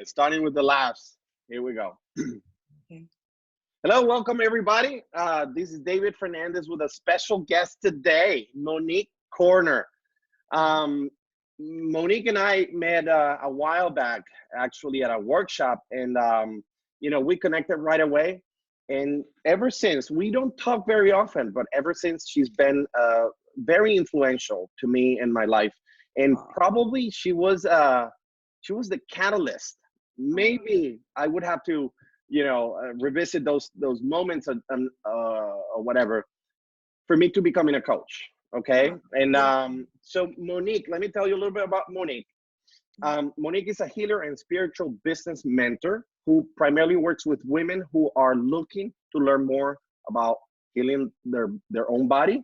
Starting with the laughs. Here we go. Okay. Hello, welcome everybody. This is David Fernandez with a special guest today, Monique Conner. Um, Monique and I met a while back, actually, at a workshop, and we connected right away. And ever since, we don't talk very often, but ever since, she's been very influential to me in my life. And probably she was the catalyst. Maybe I would have to, revisit those moments or whatever for me to becoming a coach. Okay, and so Monique, let me tell you a little bit about Monique. Monique is a healer and spiritual business mentor who primarily works with women who are looking to learn more about healing their own body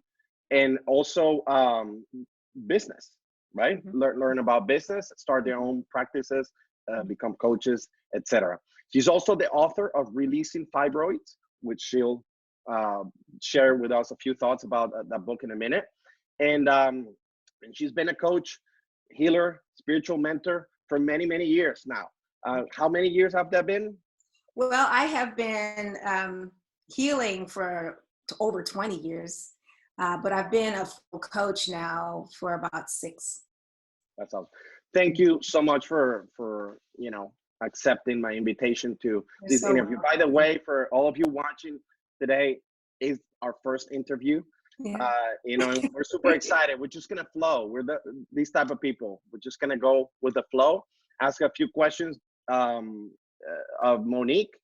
and also business, right? Learn about business, start their own practices, become coaches, etc. She's also the author of Releasing Fibroids, which she'll share with us a few thoughts about that book in a minute. And she's been a coach, healer, spiritual mentor for many, many years now. How many years have that been? Well, I have been healing for over 20 years, but I've been a full coach now for about 6. That's awesome. Thank you so much for accepting my invitation to this interview. By the way, for all of you watching today, is our first interview. Yeah. And we're super excited. We're just gonna flow. We're these type of people. We're just gonna go with the flow. Ask a few questions of Monique,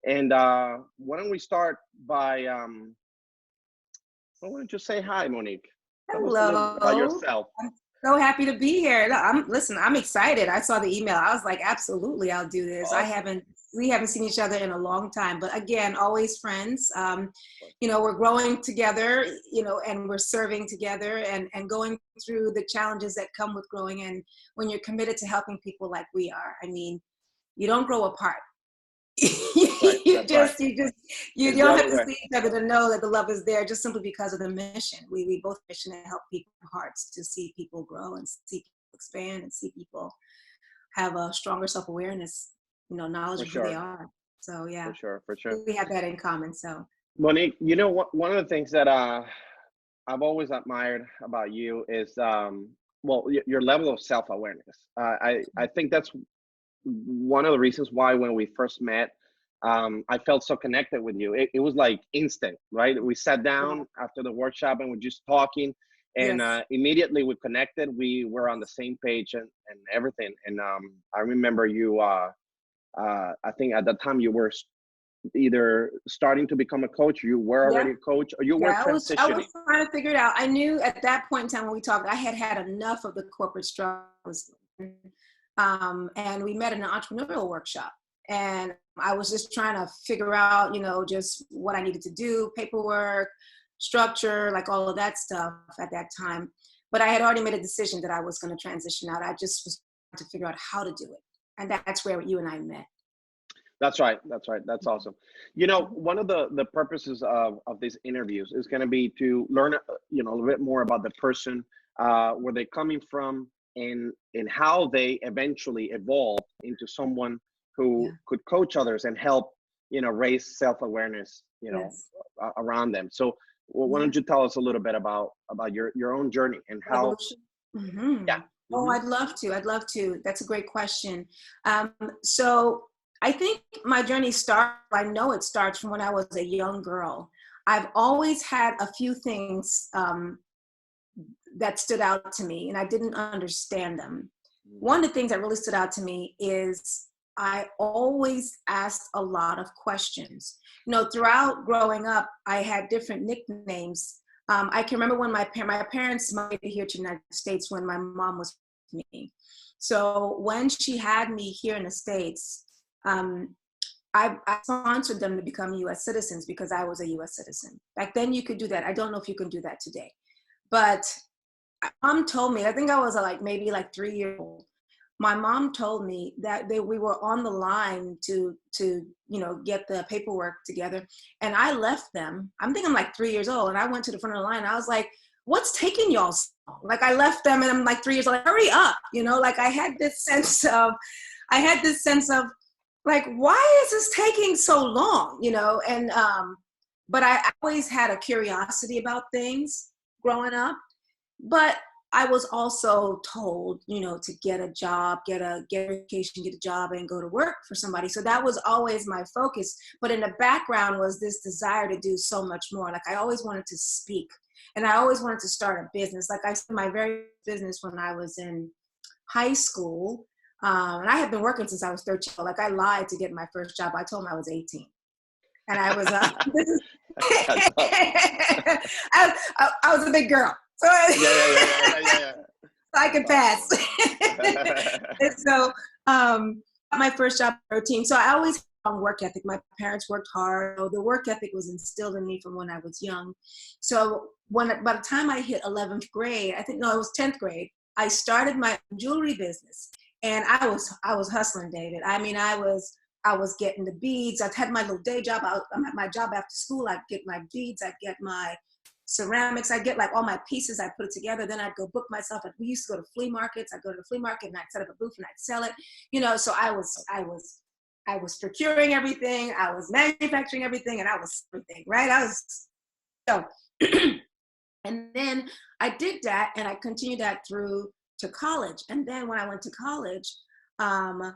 and why don't we start by why don't you say hi, Monique? Tell us a little bit about yourself. So happy to be here. I'm excited. I saw the email. I was like, absolutely, I'll do this. Awesome. We haven't seen each other in a long time, but again, always friends. We're growing together, and we're serving together and going through the challenges that come with growing. And when you're committed to helping people like we are, I mean, you don't grow apart. You don't have to see each other to know that the love is there, just simply because of the mission. We both mission to help people's hearts, to see people grow and see people expand and see people have a stronger self-awareness, knowledge of who they are. So yeah, for sure, we have that in common. So Monique, one of the things that I've always admired about you is your level of self-awareness. I think that's one of the reasons why when we first met, I felt so connected with you. It was like instant, right? We sat down after the workshop and we're just talking, and immediately we connected. We were on the same page and everything. And I remember you, I think at that time you were either starting to become a coach, you were already a coach, or you were transitioning. I was trying to figure it out. I knew at that point in time when we talked, I had enough of the corporate struggles. And we met in an entrepreneurial workshop, and I was just trying to figure out, just what I needed to do, paperwork, structure, like all of that stuff at that time. But I had already made a decision that I was going to transition out. I just was trying to figure out how to do it. And that's where you and I met. That's right. That's awesome. One of the purposes of these interviews is going to be to learn, a little bit more about the person, where they're coming from, and how they eventually evolved into someone who could coach others and help, raise self-awareness, around them. So why don't you tell us a little bit about your own journey and how? Oh, I'd love to. That's a great question. So I think my journey I know it starts from when I was a young girl. I've always had a few things that stood out to me, and I didn't understand them. One of the things that really stood out to me is I always asked a lot of questions. Throughout growing up, I had different nicknames. I can remember when my parents migrated here to the United States when my mom was with me. So when she had me here in the States, I sponsored them to become U.S. citizens because I was a U.S. citizen. Back then you could do that. I don't know if you can do that today. But my mom told me, I think I was maybe 3 years old. My mom told me that we were on the line to get the paperwork together, and I left them. I'm thinking I'm 3 years old, and I went to the front of the line. I was like, "What's taking y'all so long?" I left them, and I'm 3 years old. Hurry up, I had this sense of, I had this sense of like, why is this taking so long? And but I always had a curiosity about things growing up. But I was also told, to get a job, get education, get a job, and go to work for somebody. So that was always my focus. But in the background was this desire to do so much more. Like I always wanted to speak, and I always wanted to start a business. Like I started my very business when I was in high school, and I had been working since I was 13. Like I lied to get my first job. I told them I was 18, and I was I was a big girl. So Yeah. I could pass. And so my first job at 13. So I always had a work ethic. My parents worked hard. So the work ethic was instilled in me from when I was young. So by the time I hit 11th grade, it was 10th grade, I started my jewelry business. And I was hustling, David. I mean, I was getting the beads. I had my little day job. I'm at my job after school. I'd get my beads. I'd get my ceramics. I'd get like all my pieces. I'd put it together. Then I'd go book myself. We used to go to flea markets. I'd go to the flea market and I'd set up a booth and I'd sell it. So I was procuring everything. I was manufacturing everything, and I was everything, right? So, and then I did that, and I continued that through to college. And then when I went to college, I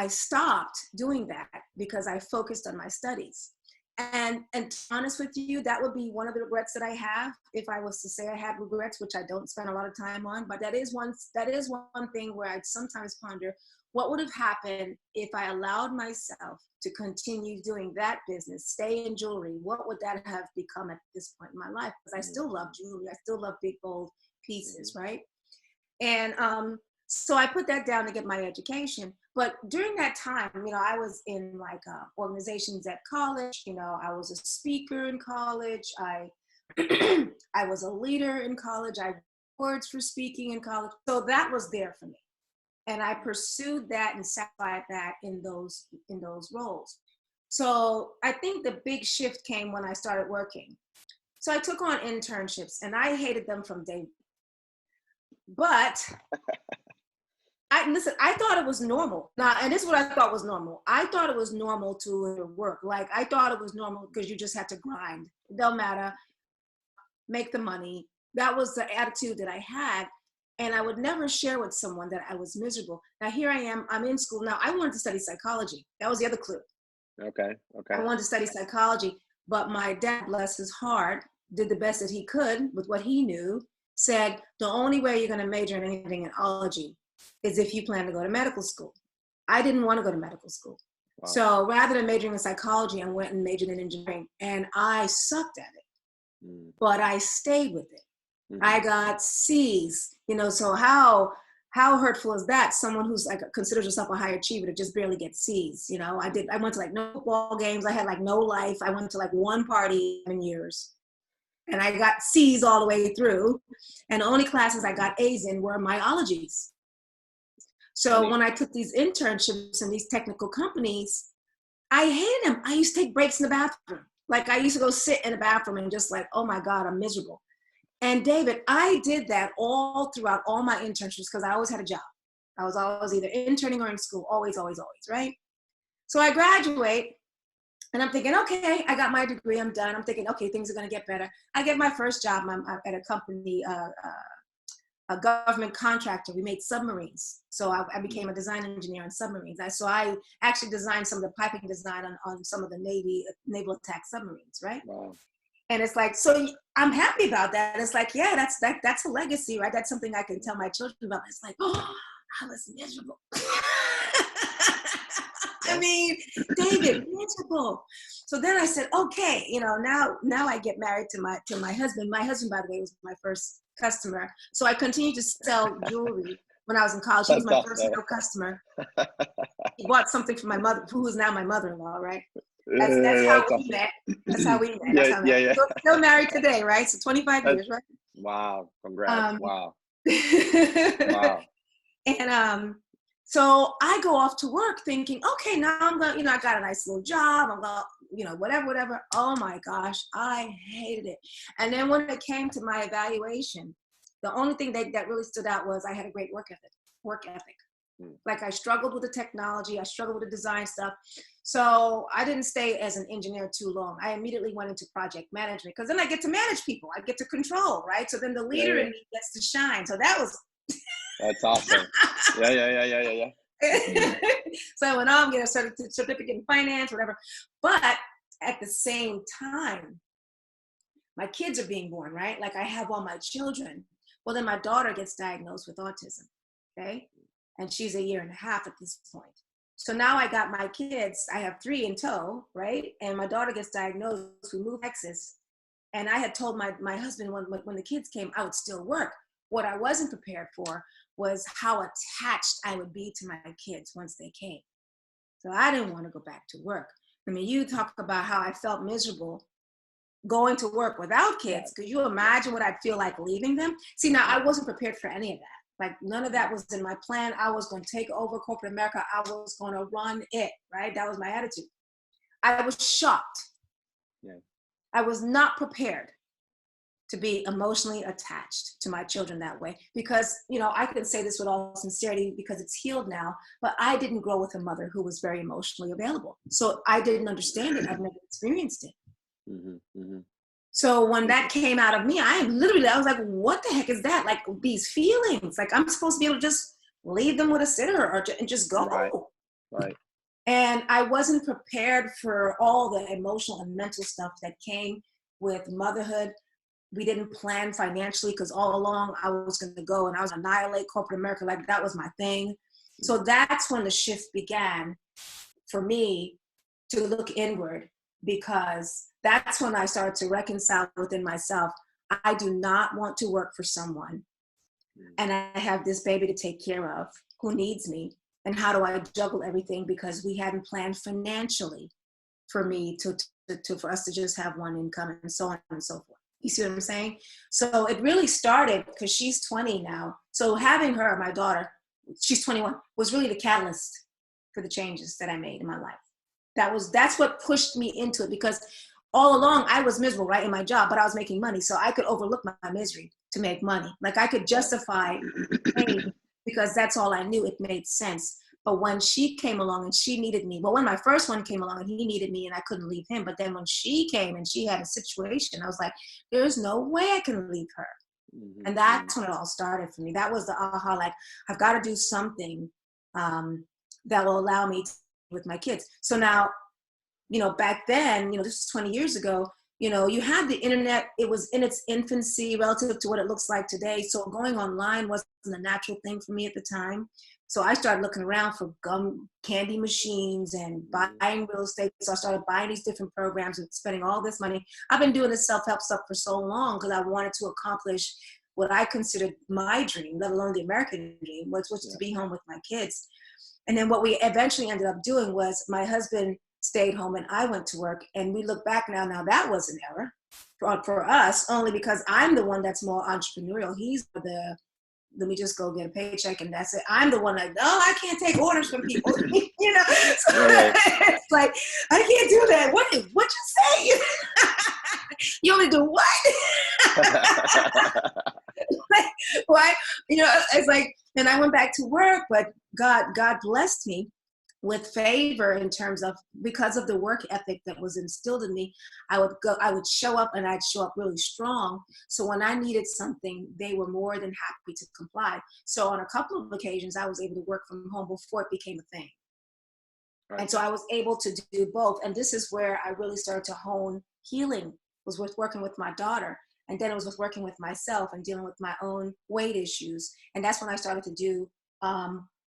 stopped doing that because I focused on my studies. And to be honest with you, that would be one of the regrets that I have, if I was to say I have regrets, which I don't spend a lot of time on. But that is one thing where I'd sometimes ponder, what would have happened if I allowed myself to continue doing that business, stay in jewelry? What would that have become at this point in my life? Because I still love jewelry. I still love big, bold pieces, right? And so I put that down to get my education. But during that time, I was in like organizations at college. I was a speaker in college. I was a leader in college. I had awards for speaking in college. So that was there for me. And I pursued that and satisfied that in those roles. So I think the big shift came when I started working. So I took on internships, and I hated them from day one. But I thought it was normal. Now, and this is what I thought was normal. I thought it was normal to work. Like I thought it was normal because you just had to grind. It don't matter. Make the money. That was the attitude that I had. And I would never share with someone that I was miserable. Now here I am, I'm in school. Now I wanted to study psychology. That was the other clue. Okay. I wanted to study psychology, but my dad, bless his heart, did the best that he could with what he knew, said, the only way you're going to major in anything in ology is if you plan to go to medical school. I didn't want to go to medical school. Wow. So rather than majoring in psychology, I went and majored in engineering, and I sucked at it, but I stayed with it. I got C's, so how hurtful is that? Someone who's like considers herself a high achiever to just barely get C's. I went to like no football games. I had like no life. I went to like one party in years, and I got C's all the way through. And the only classes I got A's in were myologies. So when I took these internships in these technical companies, I hated them. I used to take breaks in the bathroom. Like I used to go sit in the bathroom and just like, oh my God, I'm miserable. And David, I did that all throughout all my internships because I always had a job. I was always either interning or in school, always, right? So I graduate, and I'm thinking, okay, I got my degree, I'm done. I'm thinking, okay, things are going to get better. I get my first job at a company, a government contractor. We made submarines. So I became a design engineer on submarines. So I actually designed some of the piping design on some of the naval attack submarines, right? Wow. And it's like, so I'm happy about that. It's like, yeah, that's a legacy, right? That's something I can tell my children about. It's like, oh, I was miserable. I mean, David, miserable. So then I said, okay, now I get married to my husband. My husband, by the way, was my first customer. So I continued to sell jewelry when I was in college. He was my first real customer. He bought something from my mother, who is now my mother-in-law, right? That's how we met. That's how we met. Yeah. So still married today, right? So 25 years, right? Wow. Congrats. Wow. Wow. And so I go off to work thinking, okay, now I'm going, I got a nice little job. I'm going, whatever. Oh my gosh, I hated it. And then when it came to my evaluation, the only thing that really stood out was I had a great work ethic. Like I struggled with the technology. I struggled with the design stuff. So I didn't stay as an engineer too long. I immediately went into project management because then I get to manage people. I get to control, right? So then the leader in me gets to shine. So that was. That's awesome. Yeah. So I went on, get a certificate in finance, whatever. But at the same time, my kids are being born, right? Like I have all my children. Well, then my daughter gets diagnosed with autism, okay? And she's 1.5 years at this point. So now I got my kids, I have 3 in tow, right? And my daughter gets diagnosed, we moved to Texas. And I had told my husband when the kids came, I would still work. What I wasn't prepared for was how attached I would be to my kids once they came. So I didn't want to go back to work. I mean, you talk about how I felt miserable going to work without kids. Could you imagine what I'd feel like leaving them? See, now I wasn't prepared for any of that. Like none of that was in my plan. I was going to take over corporate America. I was going to run it, right? That was my attitude. I was shocked. Yeah. I was not prepared to be emotionally attached to my children that way because, you know, I can say this with all sincerity because it's healed now, but I didn't grow with a mother who was very emotionally available. So I didn't understand it. I've never experienced it. So when that came out of me, I was like, what the heck is that? Like these feelings, like I'm supposed to be able to just leave them with a sitter and just go. Right. And I wasn't prepared for all the emotional and mental stuff that came with motherhood. We didn't plan financially because all along I was going to go and I was annihilate corporate America. Like that was my thing. So that's when the shift began for me to look inward, because that's when I started to reconcile within myself. I do not want to work for someone and I have this baby to take care of who needs me. And how do I juggle everything? Because we hadn't planned financially for me for us to just have one income and so on and so forth. You see what I'm saying? So it really started because she's 20 now. So having her, my daughter, she's 21, was really the catalyst for the changes that I made in my life. That's what pushed me into it, because all along I was miserable, right, in my job, but I was making money. So I could overlook my misery to make money. Like I could justify pain because that's all I knew. It made sense. But when she came along and she needed me, well, when my first one came along and he needed me and I couldn't leave him, but then when she came and she had a situation, I was like, there's no way I can leave her. And that's when it all started for me. That was the aha, like, I've got to do something that will allow me to be with my kids. So now, you know, back then, you know, this is 20 years ago, you know, you had the internet, it was in its infancy relative to what it looks like today. So going online wasn't a natural thing for me at the time. So I started looking around for candy machines and buying real estate. So I started buying these different programs and spending all this money. I've been doing this self-help stuff for so long because I wanted to accomplish what I considered my dream, let alone the American dream, which was to be home with my kids. And then what we eventually ended up doing was my husband stayed home and I went to work, and we look back now that was an error for us, only because I'm the one that's more entrepreneurial. He's let me just go get a paycheck and that's it. I'm the one like, no, I can't take orders from people, you know? So it's like, I can't do that. What you say? You want me to do what? Like, why? You know, it's like, and I went back to work, but God blessed me with favor in terms of, because of the work ethic that was instilled in me, I would show up and I'd show up really strong. So when I needed something, they were more than happy to comply. So on a couple of occasions, I was able to work from home before it became a thing. Right. And so I was able to do both. And this is where I really started to hone healing, was with working with my daughter. And then it was with working with myself and dealing with my own weight issues. And that's when I started to do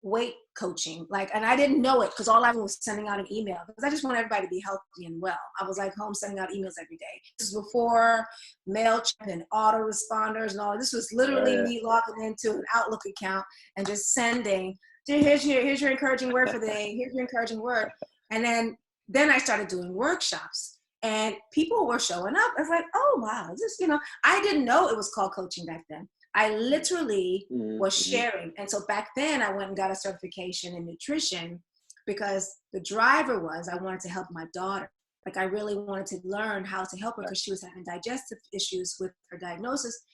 weight coaching, and I didn't know it because all I was sending out an email because I just want everybody to be healthy and well. I was like home sending out emails every day. This was before MailChimp and autoresponders and all. This was literally me logging into an Outlook account and just sending, here's your encouraging word for the day. Here's your encouraging word. And then I started doing workshops and people were showing up. I was like, oh wow, this, you know, I didn't know it was called coaching back then. I literally was sharing. And so back then I went and got a certification in nutrition because the driver was, I wanted to help my daughter. Like I really wanted to learn how to help her because she was having digestive issues with her diagnosis.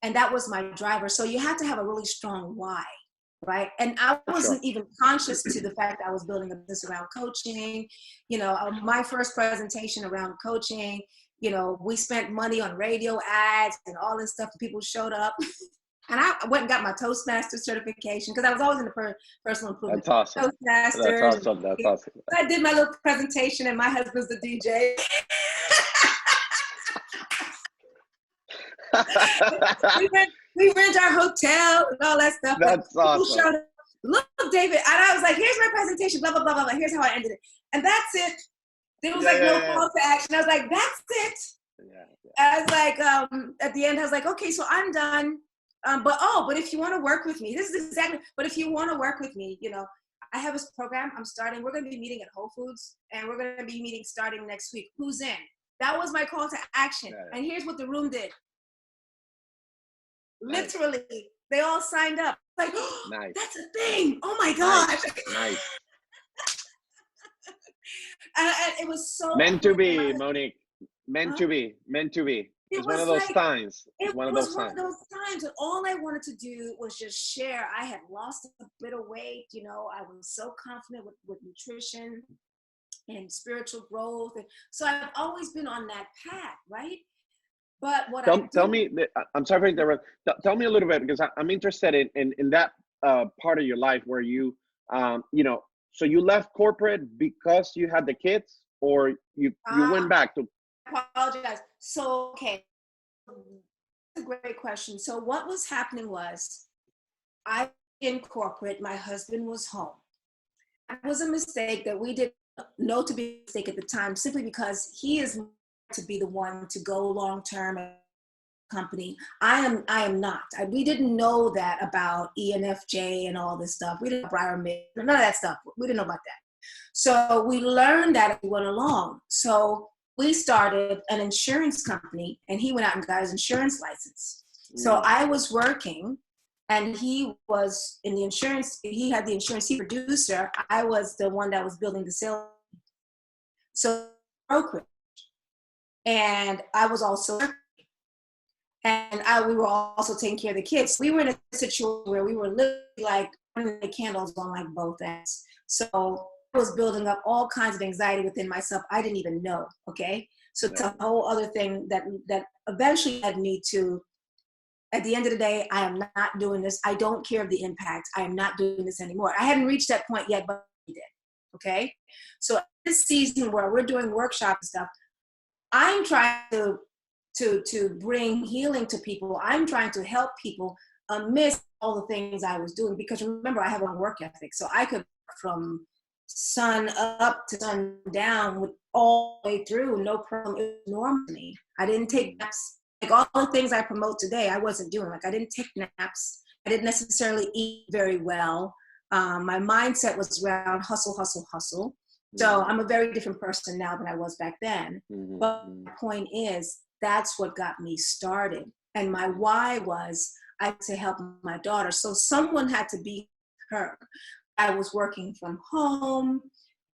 And that was my driver. So you have to have a really strong why. right? And I wasn't Sure. even conscious to the fact that I was building a business around coaching. You know, my first presentation around coaching, you know, we spent money on radio ads and all this stuff. People showed up. And I went and got my Toastmaster certification because I was always in the personal improvement. That's awesome. That's Toastmasters. awesome. That's awesome. I did my little presentation and my husband's the DJ. we rent our hotel and all that stuff. That's awesome. Showed up, look, David. And I was like, here's my presentation, blah, blah, blah, blah, blah. Here's how I ended it. And that's it. There was no call to action. I was like, that's it. I was like, at the end, I was like, okay, so I'm done. But if you want to work with me, this is exactly, but if you want to work with me, you know, I have a program I'm starting. We're going to be meeting at Whole Foods and we're going to be meeting starting next week. Who's in? That was my call to action. And here's what the room did. Nice. Literally, they all signed up. Like, oh, nice. That's a thing. Oh my God. Nice. And it was so meant to be, Monique. Meant to be. It's one of those times. It was one of those times. And all I wanted to do was just share. I had lost a bit of weight. You know, I was so confident with nutrition and spiritual growth. And so I've always been on that path, right? But what tell me, I'm sorry for interrupting. Tell me a little bit, because I'm interested in that part of your life where you, you know, so you left corporate because you had the kids, or you went back to? I apologize. So, okay, that's a great question. So what was happening was, I was in corporate, my husband was home. That was a mistake that we didn't know to be a mistake at the time, simply because he is to be the one to go long-term company. I am not. We didn't know that about ENFJ and all this stuff. We didn't know Briar Mid, none of that stuff. We didn't know about that. So we learned that as we went along. So we started an insurance company, and he went out and got his insurance license. So I was working, and he was in the insurance. He had the insurance producer. I was the one that was building the sales. So brokerage, and I was also, and we were also taking care of the kids. We were in a situation where we were literally like burning the candles on like both ends. So I was building up all kinds of anxiety within myself. I didn't even know. Okay. So it's a whole other thing that eventually led me to, at the end of the day, I am not doing this. I don't care of the impact. I am not doing this anymore. I hadn't reached that point yet, but we did. Okay. So this season where we're doing workshops and stuff, I'm trying to bring healing to people. I'm trying to help people miss all the things I was doing, because remember, I have a work ethic. So I could work from sun up to sun down with all the way through, no problem. It was normal to me. I didn't take naps. Like all the things I promote today, I wasn't doing. Like I didn't take naps. I didn't necessarily eat very well. My mindset was around hustle, hustle, hustle. So I'm a very different person now than I was back then. But the point is, that's what got me started. And my why was, I had to help my daughter. So someone had to be her. I was working from home.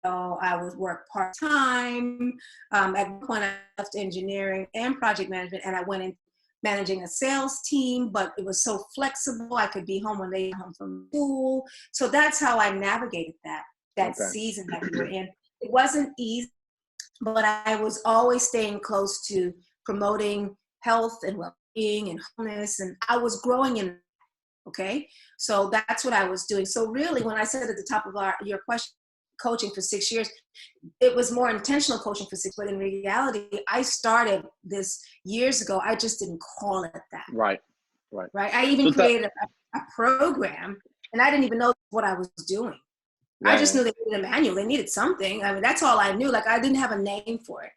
So I would work part-time. At one point, I left engineering and project management, and I went in managing a sales team, but it was so flexible. I could be home when they came home from school. So that's how I navigated that season that we were in. It wasn't easy, but I was always staying close to promoting health and well-being and wholeness, and I was growing in. Okay, so that's what I was doing. So really, when I said at the top of your question, coaching for 6 years, it was more intentional coaching for 6, but in reality, I started this years ago. I just didn't call it that. Right. I even created a program, and I didn't even know what I was doing. I just knew they needed a manual. They needed something. I mean, that's all I knew. Like I didn't have a name for it.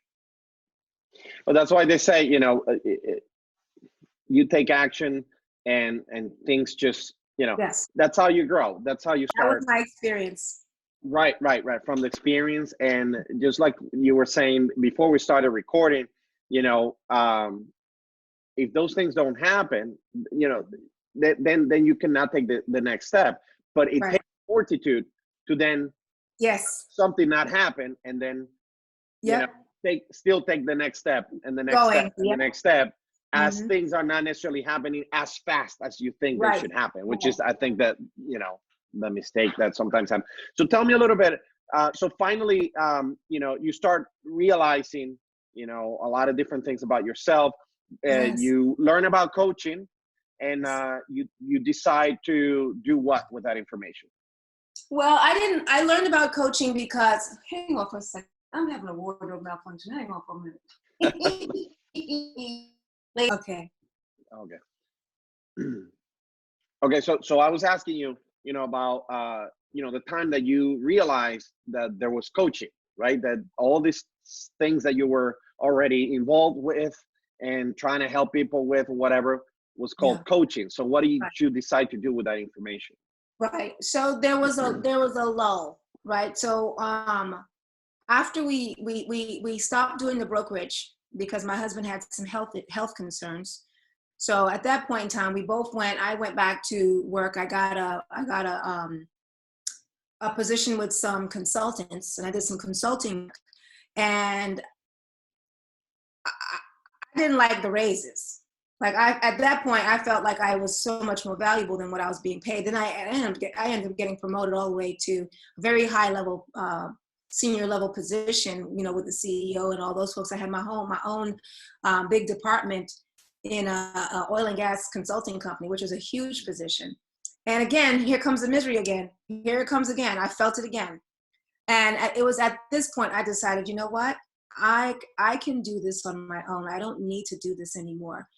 Well, that's why they say, you know, you take action and things just, you know, that's how you grow. That's how you start. That was my experience. Right. From the experience. And just like you were saying before we started recording, you know, if those things don't happen, you know, then you cannot take the next step. But it takes fortitude to then something not happen, and then you know, still take the next step and the next step and the next step, as things are not necessarily happening as fast as you think they should happen, which is, I think that, you know, the mistake that sometimes happens. So tell me a little bit. So finally, you know, you start realizing, you know, a lot of different things about yourself. You learn about coaching, and you decide to do what with that information? Well, I learned about coaching because, hang on for a second. I'm having a wardrobe malfunction. Hang on for a minute. Okay. Okay. So I was asking you, you know, about, you know, the time that you realized that there was coaching, right? That all these things that you were already involved with and trying to help people with, whatever, was called coaching. So what did you decide to do with that information? Right. So there was a lull, right? So after we stopped doing the brokerage because my husband had some health concerns. So at that point in time, we both went. I went back to work. I got a position with some consultants, and I did some consulting. And I didn't like the raises. Like at that point, I felt like I was so much more valuable than what I was being paid. Then I ended up getting promoted all the way to a very high level, senior level position, you know, with the CEO and all those folks. I had my own big department in a oil and gas consulting company, which was a huge position. And again, here comes the misery again. Here it comes again. I felt it again. And it was at this point I decided, you know what? I can do this on my own. I don't need to do this anymore.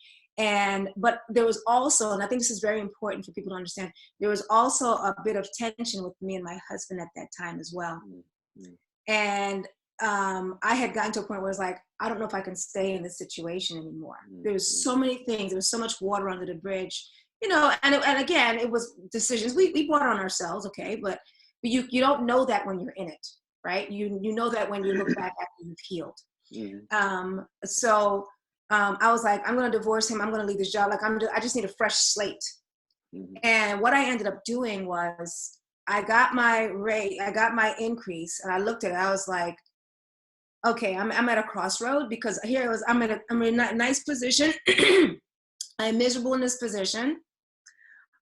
But there was also, and I think this is very important for people to understand, there was also a bit of tension with me and my husband at that time as well. Mm-hmm. And I had gotten to a point where it's like, I don't know if I can stay in this situation anymore. Mm-hmm. There was so many things. There was so much water under the bridge, you know, and again, it was decisions we brought on ourselves. Okay. But you don't know that when you're in it, right? You know that when you look back after you've healed. Mm-hmm. I was like, I'm going to divorce him. I'm going to leave this job. Like I just need a fresh slate. Mm-hmm. And what I ended up doing was I got my rate, I got my increase, and I looked at it. I was like, okay, I'm at a crossroad because here it was. I'm in a nice position. I'm miserable in this position.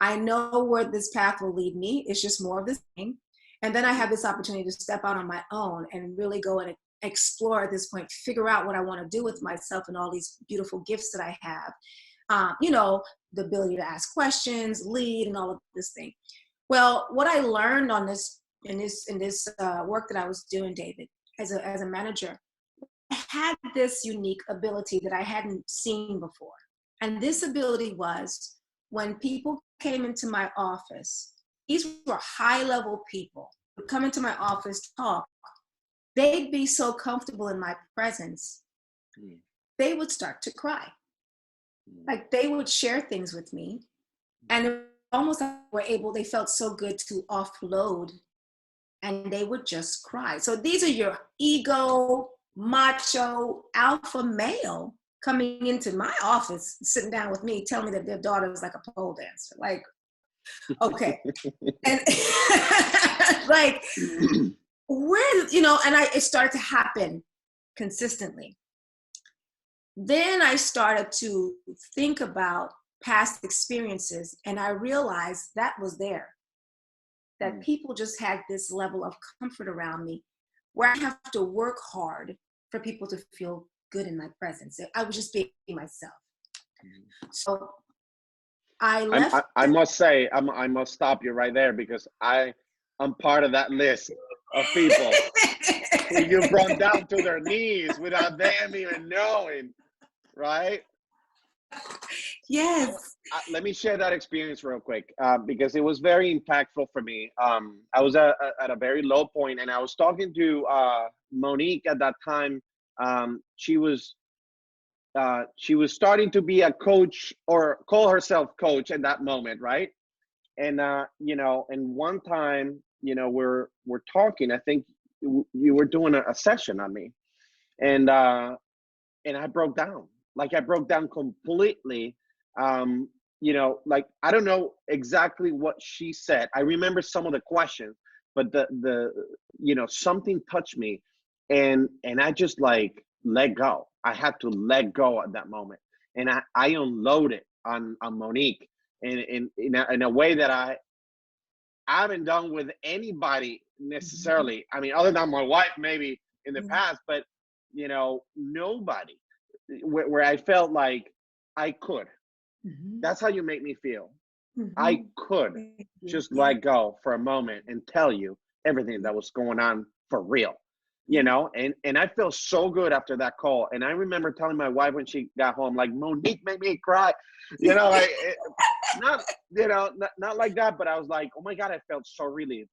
I know where this path will lead me. It's just more of the same. And then I have this opportunity to step out on my own and really go and explore at this point, figure out what I want to do with myself and all these beautiful gifts that I have. You know, the ability to ask questions, lead, and all of this thing. Well, what I learned on this in this work that I was doing, David, as a manager, I had this unique ability that I hadn't seen before. And this ability was when people came into my office, these were high-level people who would come into my office, talk. They'd be so comfortable in my presence, they would start to cry. Like they would share things with me, and it almost they felt so good to offload, and they would just cry. So these are your ego, macho, alpha male coming into my office, sitting down with me, telling me that their daughter was like a pole dancer. Like, okay. And like, where, you know, and it started to happen consistently. Then I started to think about past experiences, and I realized that was there. That people just had this level of comfort around me where I have to work hard for people to feel good in my presence. I was just being myself. So I left. I must say, I must stop you right there because I'm part of that list of people who you brought down to their knees without them even knowing, right? Yes. Let me share that experience real quick because it was very impactful for me. I was at a very low point, and I was talking to Monique at that time. She was starting to be a coach or call herself coach at that moment, right? And you know, and one time, you know, we're talking. I think you were doing a session on me, and I broke down. Like I broke down completely. You know, like I don't know exactly what she said. I remember some of the questions, but the you know, something touched me, and I just like let go. I had to let go at that moment. and I unloaded on Monique in a way that I haven't done with anybody necessarily. I mean, other than my wife, maybe in the past, but nobody where I felt like I could. That's how you make me feel. I could just let go for a moment and tell you everything that was going on for real, and I feel so good after that call. And I remember telling my wife when she got home, like, Monique made me cry, like, not like that, but I was like, oh my God, I felt so relieved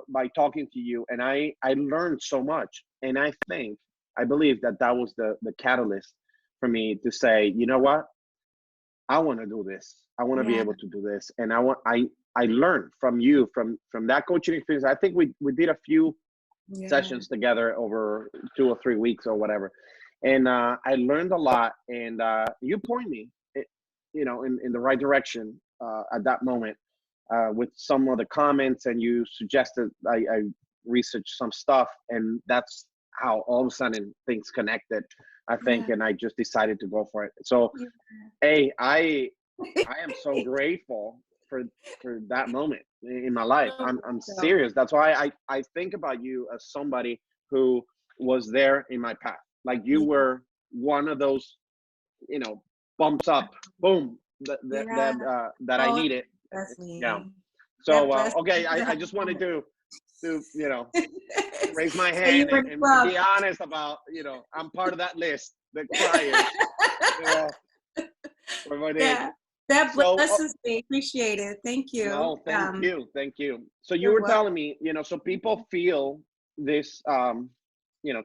by talking to you. And I learned so much. And I believe that was the catalyst for me to say, you know what? I want to do this. I want to be able to do this. And I learned from you, from that coaching experience. I think we did a few sessions together over 2 or 3 weeks or whatever. And I learned a lot. And you point me, in the right direction at that moment with some of the comments. And you suggested I research some stuff. And that's how all of a sudden things connected, I think, and I just decided to go for it. So, hey, I am so grateful for that moment in my life. I'm serious. That's why I think about you as somebody who was there in my path. Like you were one of those, bumps up, boom, that I needed. Yeah. So okay, I just wanted to raise my hand and be honest about, I'm part of that list, the criers. That blesses me. Appreciate it. Thank you. No, thank you. So you were telling me, so people feel this,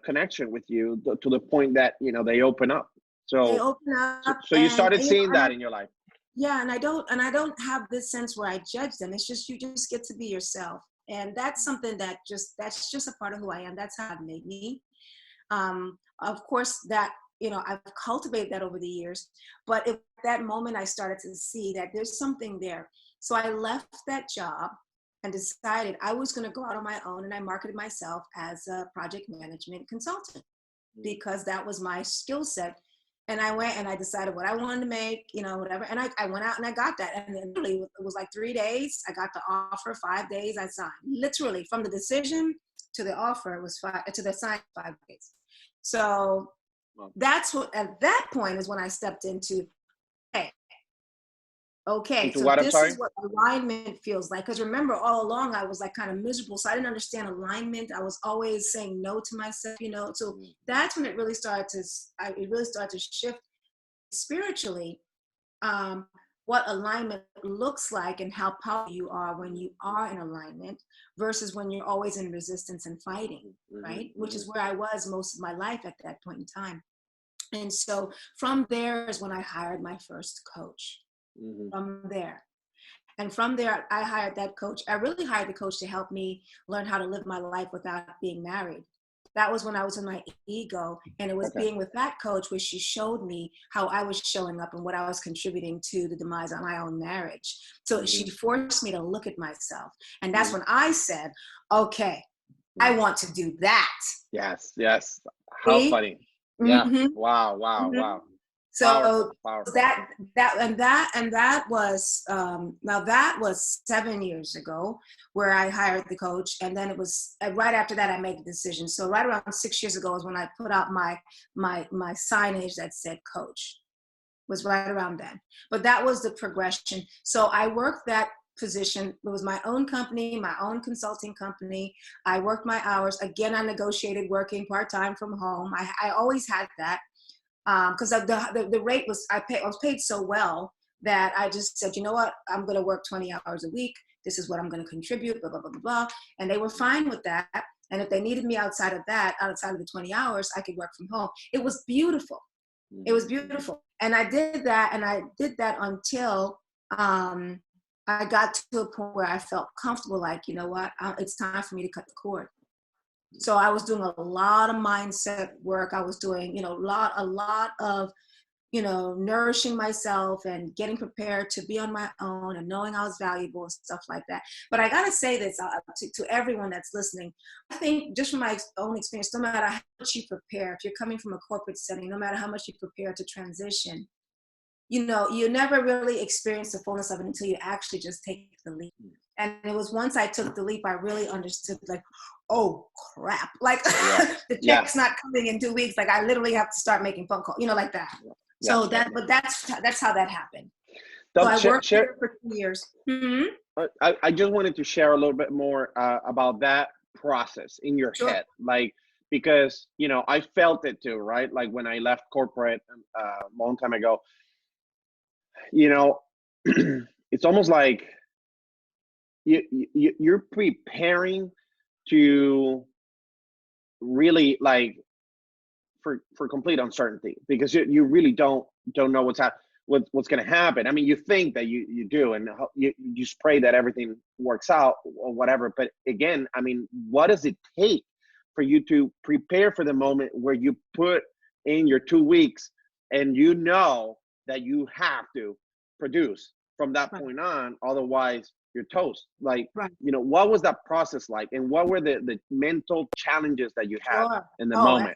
connection with you to the point that, they open up. So they open up. So you started seeing that in your life. Yeah, and I don't have this sense where I judge them. It's just you just get to be yourself. And that's something that's just a part of who I am. That's how it made me. Of course, that, I've cultivated that over the years. But at that moment, I started to see that there's something there. So I left that job and decided I was going to go out on my own. And I marketed myself as a project management consultant because that was my skill set. And I went and I decided what I wanted to make, whatever. And I went out and I got that. And then literally it was like 3 days. I got the offer, 5 days I signed. Literally from the decision to the offer, it was to the sign 5 days. So that's what, at that point is when I stepped into, okay, so this is what alignment feels like. Because remember, all along I was like kind of miserable, so I didn't understand alignment. I was always saying no to myself, So that's when it really started to shift spiritually. What alignment looks like and how powerful you are when you are in alignment versus when you're always in resistance and fighting, right? Which is where I was most of my life at that point in time. And so from there is when I hired my first coach. From there. And from there, I hired that coach. I really hired the coach to help me learn how to live my life without being married. That was when I was in my ego. And it was being with that coach where she showed me how I was showing up and what I was contributing to the demise of my own marriage. So she forced me to look at myself. And that's when I said, okay, I want to do that. Yes. How funny. Yeah. Wow. So powerful. that was now that was 7 years ago where I hired the coach, and then it was right after that I made the decision. So right around 6 years ago is when I put out my signage that said coach. Was right around then. But that was the progression. So I worked that position. It was my own company, my own consulting company. I worked my hours. Again, I negotiated working part-time from home. I always had that. Because the rate was, I was paid so well that I just said, you know what, I'm going to work 20 hours a week. This is what I'm going to contribute, blah, blah, blah, blah, blah. And they were fine with that. And if they needed me outside of the 20 hours, I could work from home. It was beautiful. It was beautiful. And I did that until I got to a point where I felt comfortable, like, you know what, it's time for me to cut the cord. So I was doing a lot of mindset work. I was doing, a lot of, nourishing myself and getting prepared to be on my own and knowing I was valuable and stuff like that. But I got to say this to everyone that's listening. I think just from my own experience, no matter how much you prepare, if you're coming from a corporate setting, no matter how much you prepare to transition, you never really experience the fullness of it until you actually just take the leap. And it was once I took the leap, I really understood, like, oh crap, like the check's not coming in 2 weeks. Like I literally have to start making phone calls, like that. So but that's how that happened. So I worked there for 2 years. I just wanted to share a little bit more about that process in your head, like, because, I felt it too, right? Like when I left corporate a long time ago, it's almost like you're preparing to really, like, for complete uncertainty, because you really don't know what's going to happen. I mean, you think that you do, and you just pray that everything works out or whatever. But again, I mean, what does it take for you to prepare for the moment where you put in your 2 weeks and that you have to produce from that point on, otherwise you're toast. Like, what was that process like, and what were the mental challenges that you had in the moment?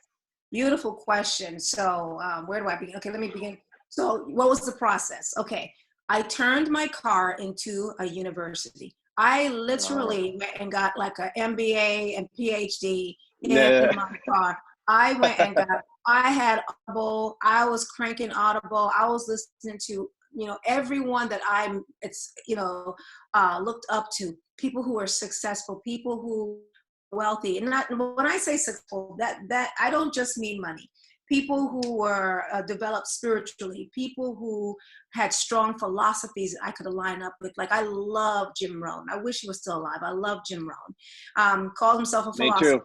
Beautiful question. So where do I begin? Okay, let me begin. So what was the process? Okay, I turned my car into a university. I literally went and got like an MBA and PhD in my car. I went and I had Audible. I was cranking Audible. I was listening to, everyone that looked up to, people who are successful, people who are wealthy. And when I say successful, that I don't just mean money. People who were developed spiritually, people who had strong philosophies that I could align up with. Like, I love Jim Rohn. I wish he was still alive. I love Jim Rohn. Called himself a philosopher. Me too.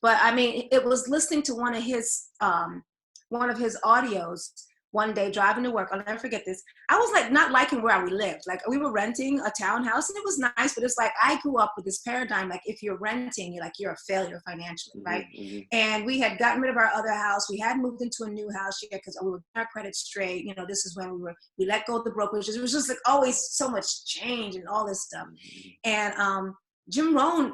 But I mean, it was listening to one of his audios one day driving to work. I'll never forget this. I was like not liking where we lived. Like, we were renting a townhouse and it was nice, but it's like I grew up with this paradigm, like if you're renting, you're a failure financially, right? Mm-hmm. And we had gotten rid of our other house. We had moved into a new house here because we were our credit straight. This is when we let go of the brokerages. It was just like always so much change and all this stuff. Mm-hmm. And Jim Rohn,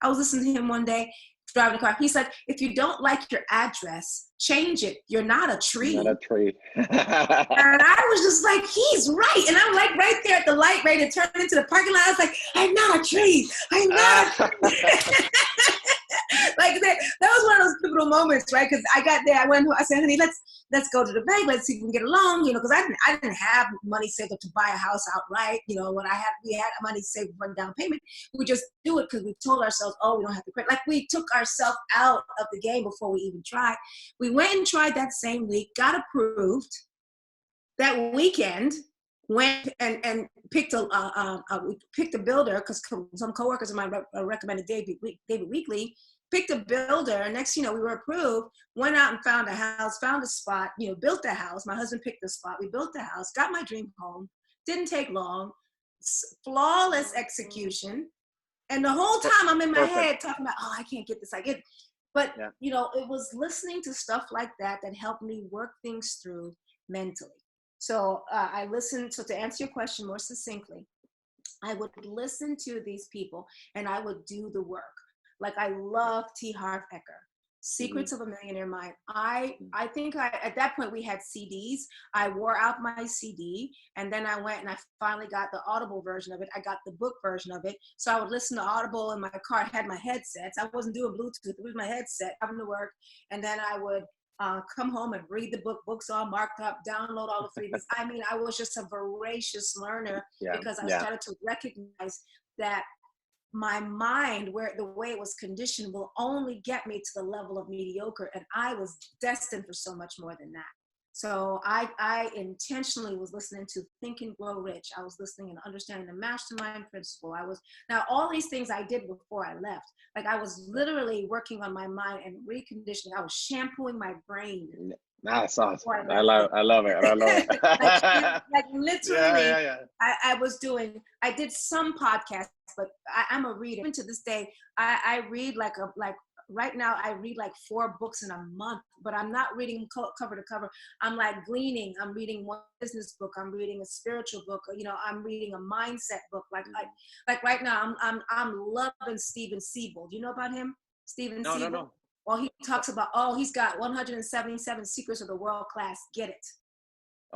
I was listening to him one day, driving the car. He said, if you don't like your address, change it. You're not a tree. Not a tree. And I was just like, he's right. And I'm like right there at the light, ready to turn into the parking lot. I was like, I'm not a tree. I'm not a tree. Like that was one of those pivotal moments, right? Because I got there, I said, honey, let's go to the bank. Let's see if we can get a loan, because I didn't have money saved up to buy a house outright. We had money saved for a down payment. We just do it because we told ourselves, oh, we don't have the credit. Like, we took ourselves out of the game before we even tried. We went and tried that same week, got approved. That weekend, went and picked a builder, because some coworkers of mine recommended David Weekley. Picked a builder. Next, we were approved. Went out and found a house, found a spot. Built the house. My husband picked the spot. We built the house. Got my dream home. Didn't take long. Flawless execution. And the whole time I'm in my head talking about, oh, I can't get this. But it was listening to stuff like that helped me work things through mentally. So I listened. So to answer your question more succinctly, I would listen to these people and I would do the work. Like, I love T. Harv Eker, Secrets of a Millionaire Mind. I think at that point we had CDs. I wore out my CD, and then I went and I finally got the Audible version of it. I got the book version of it. So I would listen to Audible in my car. I had my headsets. I wasn't doing Bluetooth. It was my headset, having to work. And then I would come home and read the book. Books all marked up, download all the freebies. I mean, I was just a voracious learner because I started to recognize that my mind, the way it was conditioned, will only get me to the level of mediocre, and I was destined for so much more than that. So I intentionally was listening to Think and Grow Rich. I was listening and understanding the mastermind principle. Now all these things I did before I left. Like, I was literally working on my mind and reconditioning. I was shampooing my brain. That's awesome. I love it. like literally, I did some podcasts, but I'm a reader. Even to this day, I read like right now I read like 4 books in a month, but I'm not reading cover to cover. I'm like gleaning. I'm reading one business book. I'm reading a spiritual book. I'm reading a mindset book. Like right now, I'm loving Steven Siebel. Do you know about him? Steven Siebel? No. Well, he talks about, he's got 177 secrets of the world class. Get it.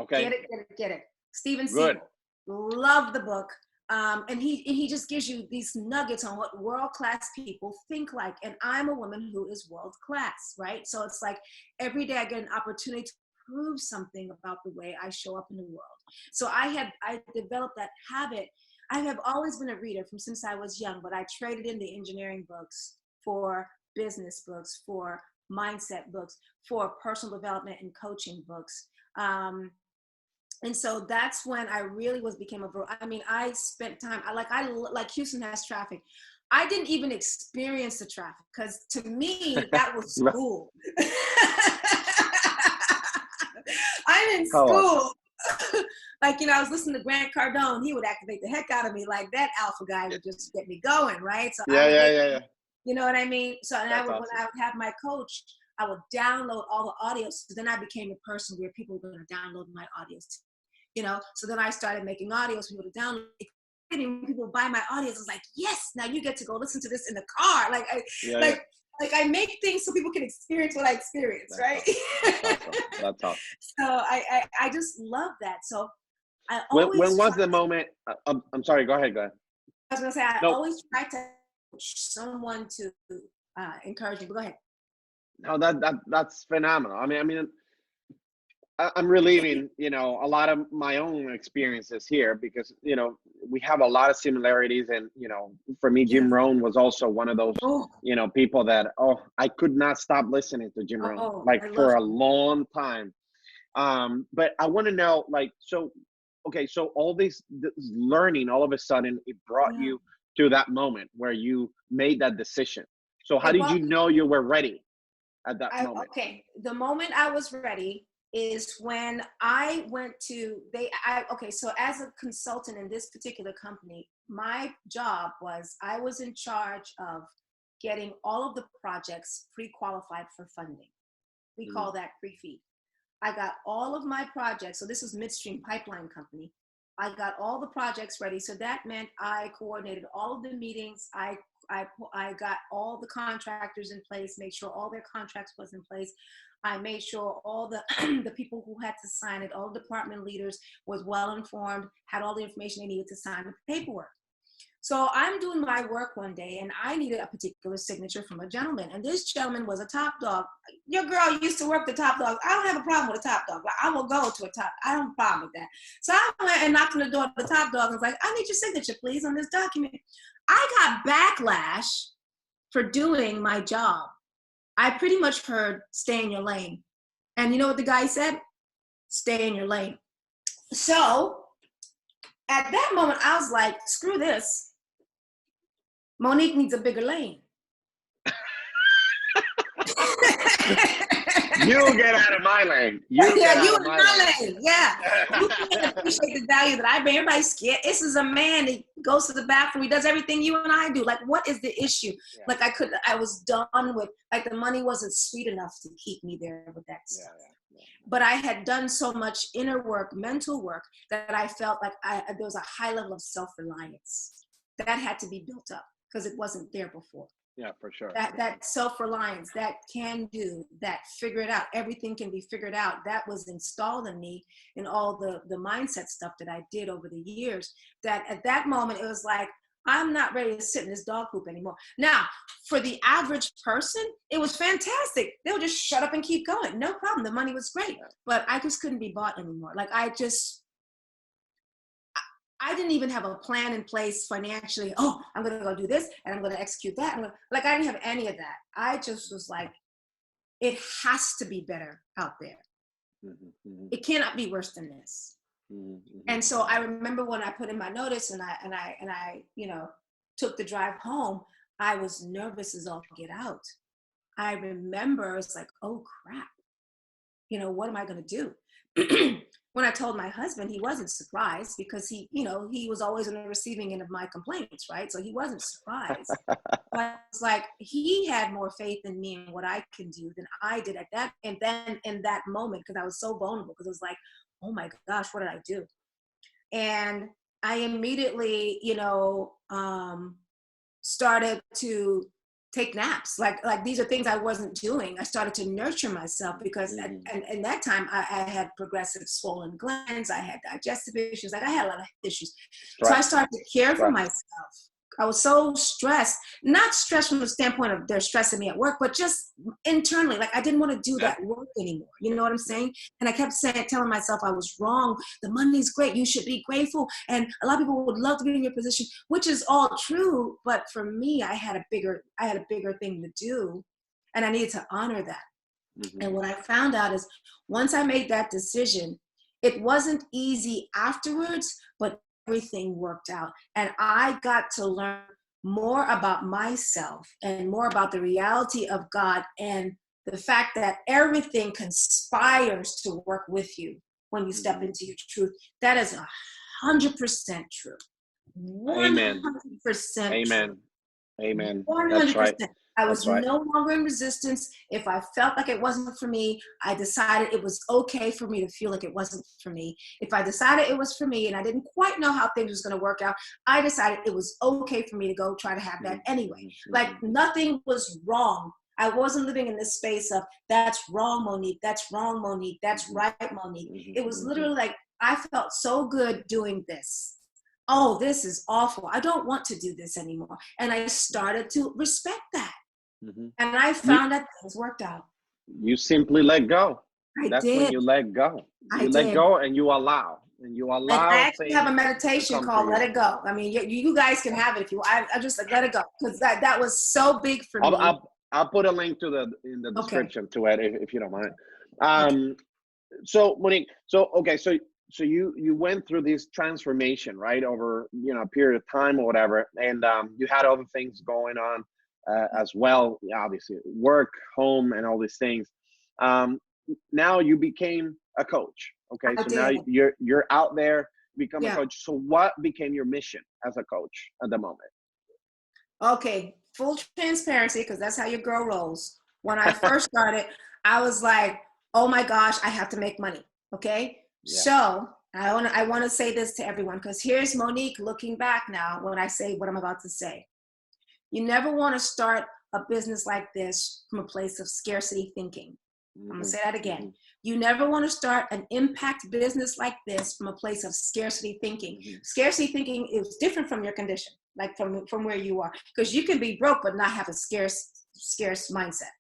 Okay. Get it. Steven Good. Siegel. Love the book. And he just gives you these nuggets on what world-class people think like. And I'm a woman who is world-class, right? So it's like every day I get an opportunity to prove something about the way I show up in the world. So I developed that habit. I have always been a reader from since I was young, but I traded in the engineering books for business books, for mindset books, for personal development and coaching books. And so that's when I really became I spent time, like Houston has traffic. I didn't even experience the traffic because to me, that was school. I'm in school. Like, I was listening to Grant Cardone. He would activate the heck out of me. Like that alpha guy would just get me going, right? So Yeah. You know what I mean? So and Awesome. when I would have my coach, I would download all the audios. So then I became a person where people were going to download my audios too. So then I started making audios for people to download. When people buy my audios, it's like, yes, now you get to go listen to this in the car. Like I make things so people can experience what I experience, right? That's awesome. So I just love that. So I always. When was the moment? I'm sorry. Go ahead. I was gonna say I always try to coach someone to encourage me. But go ahead. No, that's phenomenal. I mean, I'm reliving, a lot of my own experiences here because, we have a lot of similarities. And, for me, Jim Rohn was also one of those, people that, I could not stop listening to Jim Rohn, for a long time. But I want to know, so all this learning, all of a sudden, it brought you to that moment where you made that decision. So how did you know you were ready at that moment? Okay. The moment I was ready is when I went to, so as a consultant in this particular company, my job was, I was in charge of getting all of the projects pre-qualified for funding. We call that pre-feed. I got all of my projects. So this was Midstream Pipeline Company. I got all the projects ready. So that meant I coordinated all of the meetings. I got all the contractors in place, made sure all their contracts was in place. I made sure all the the people who had to sign it, all department leaders was well informed, had all the information they needed to sign the paperwork. So I'm doing my work one day and I needed a particular signature from a gentleman. And this gentleman was a top dog. Your girl used to work the top dog. I don't have a problem with a top dog. I will go to a top. I don't have a problem with that. So I went and knocked on the door of the top dog and was like, I need your signature, please, on this document. I got backlash for doing my job. I pretty much heard, stay in your lane. And you know what the guy said? Stay in your lane. So at that moment, I was like, screw this. Monique needs a bigger lane. You get out of my lane. You in my lane. Yeah. You can't appreciate the value that I bring. Everybody's scared. This is a man. He goes to the bathroom. He does everything you and I do. Like, what is the issue? Yeah. Like, I was done with, like, the money wasn't sweet enough to keep me there with that stuff. Yeah. But I had done so much inner work, mental work, that I felt like there was a high level of self-reliance that had to be built up because it wasn't there before. Yeah, for sure. That self-reliance, that can do, that figure it out. Everything can be figured out. That was installed in me in all the mindset stuff that I did over the years, that at that moment, it was like, I'm not ready to sit in this dog poop anymore. Now, for the average person, it was fantastic. They would just shut up and keep going. No problem. The money was great, but I just couldn't be bought anymore. Like I didn't even have a plan in place financially. Oh, I'm going to go do this and I'm going to execute that. I didn't have any of that. I just was like, it has to be better out there. Mm-hmm. It cannot be worse than this. Mm-hmm. And so I remember when I put in my notice and I took the drive home, I was nervous as all get out. I remember it's like, oh crap, what am I going to do? When I told my husband, he wasn't surprised because he was always on the receiving end of my complaints, right? So he wasn't surprised. But it's like he had more faith in me and what I can do than I did at that. And then in that moment, because I was so vulnerable, because it was like, oh my gosh, what did I do? And I immediately, started to take naps. Like these are things I wasn't doing. I started to nurture myself because and that time I had progressive swollen glands. I had digestive issues. Like I had a lot of issues. So I started to care for myself. I was so stressed, not stressed from the standpoint of they're stressing me at work, but just internally. Like I didn't want to do that work anymore. You know what I'm saying? And I kept telling myself I was wrong. The money's great. You should be grateful. And a lot of people would love to be in your position, which is all true. But for me, I had a bigger thing to do, and I needed to honor that. And what I found out is once I made that decision, it wasn't easy afterwards, but everything worked out. And I got to learn more about myself and more about the reality of God and the fact that everything conspires to work with you when you step into your truth. That is 100% true. 100% Amen. true. Amen. 100%. That's right. I was no longer in resistance. If I felt like it wasn't for me, I decided it was okay for me to feel like it wasn't for me. If I decided it was for me and I didn't quite know how things was going to work out, I decided it was okay for me to go try to have that anyway. Like nothing was wrong. I wasn't living in this space of that's wrong, Monique. That's wrong, Monique. That's right, Monique. It was literally like I felt so good doing this. Oh, this is awful. I don't want to do this anymore. And I started to respect that. And I found that things worked out. You simply let go. That's when you let go. You let go and you allow. And you allow. And I actually have a meditation called Let It Go. I mean, you guys can have it if you want. I just like let it go. Because that was so big for me. I'll put a link to in the description to it if you don't mind. So Monique, so you went through this transformation, right, over a period of time or whatever, and you had other things going on as well, obviously work, home, and all these things. Now you became a coach. Okay, so now you're out there becoming a coach. So what became your mission as a coach at the moment? Okay, full transparency, because that's how your girl rolls. When I first started, I was like, oh my gosh, I have to make money. Okay. So I want to say this to everyone, because here's Monique looking back now when I say what I'm about to say. You never want to start a business like this from a place of scarcity thinking. I'm going to say that again. You never want to start an impact business like this from a place of scarcity thinking. Scarcity thinking is different from your condition, like from where you are, because you can be broke but not have a scarce mindset.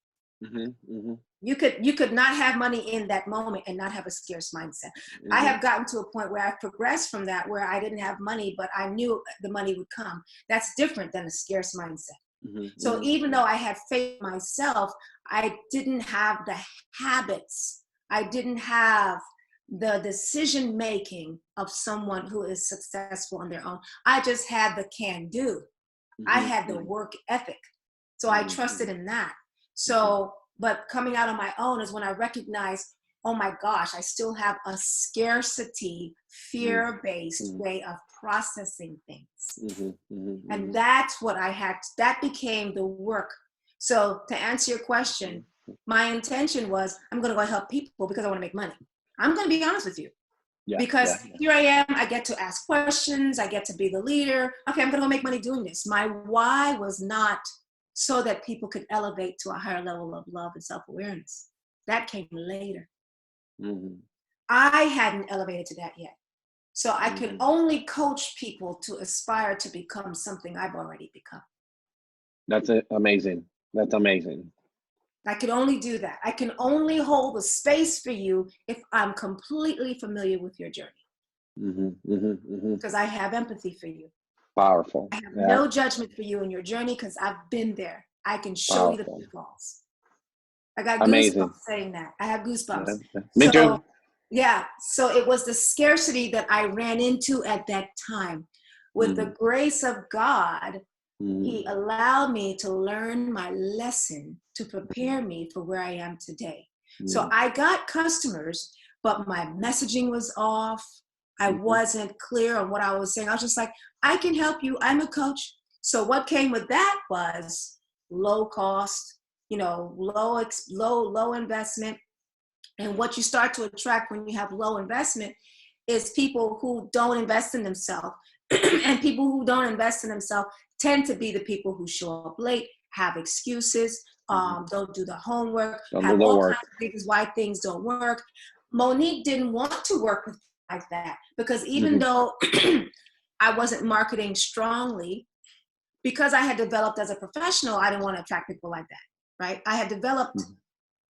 You could not have money in that moment and not have a scarce mindset. I have gotten to a point where I've progressed from that, where I didn't have money, but I knew the money would come. That's different than a scarce mindset. So even though I had faith in myself, I didn't have the habits. I didn't have the decision making of someone who is successful on their own. I just had the can do. I had the work ethic. So I trusted in that. So, but coming out on my own is when I recognized, oh my gosh, I still have a scarcity, fear-based way of processing things. And that's what I had, that became the work. So to answer your question, my intention was, I'm going to go help people because I want to make money. I'm going to be honest with you. Because here I am, I get to ask questions, I get to be the leader. Okay, I'm going to go make money doing this. My why was not so that people could elevate to a higher level of love and self-awareness. That came later. I hadn't elevated to that yet. So I could only coach people to aspire to become something I've already become. That's amazing. That's amazing. I can only do that. I can only hold the space for you if I'm completely familiar with your journey. Because I have empathy for you. Powerful. I have no judgment for you in your journey because I've been there. I can show you the pitfalls. I got goosebumps saying that. I have goosebumps. Me too. Yeah. So it was the scarcity that I ran into at that time. With the grace of God, He allowed me to learn my lesson to prepare me for where I am today. So I got customers, but my messaging was off. I wasn't clear on what I was saying. I was just like, I can help you. I'm a coach. So what came with that was low cost, low investment. And what you start to attract when you have low investment is people who don't invest in themselves. And people who don't invest in themselves tend to be the people who show up late, have excuses, don't do the homework, Don't have do the all work. kinds of reasons why things don't work. Monique didn't want to work with like that because even though I wasn't marketing strongly, because I had developed as a professional, I didn't want to attract people like that, right? I had developed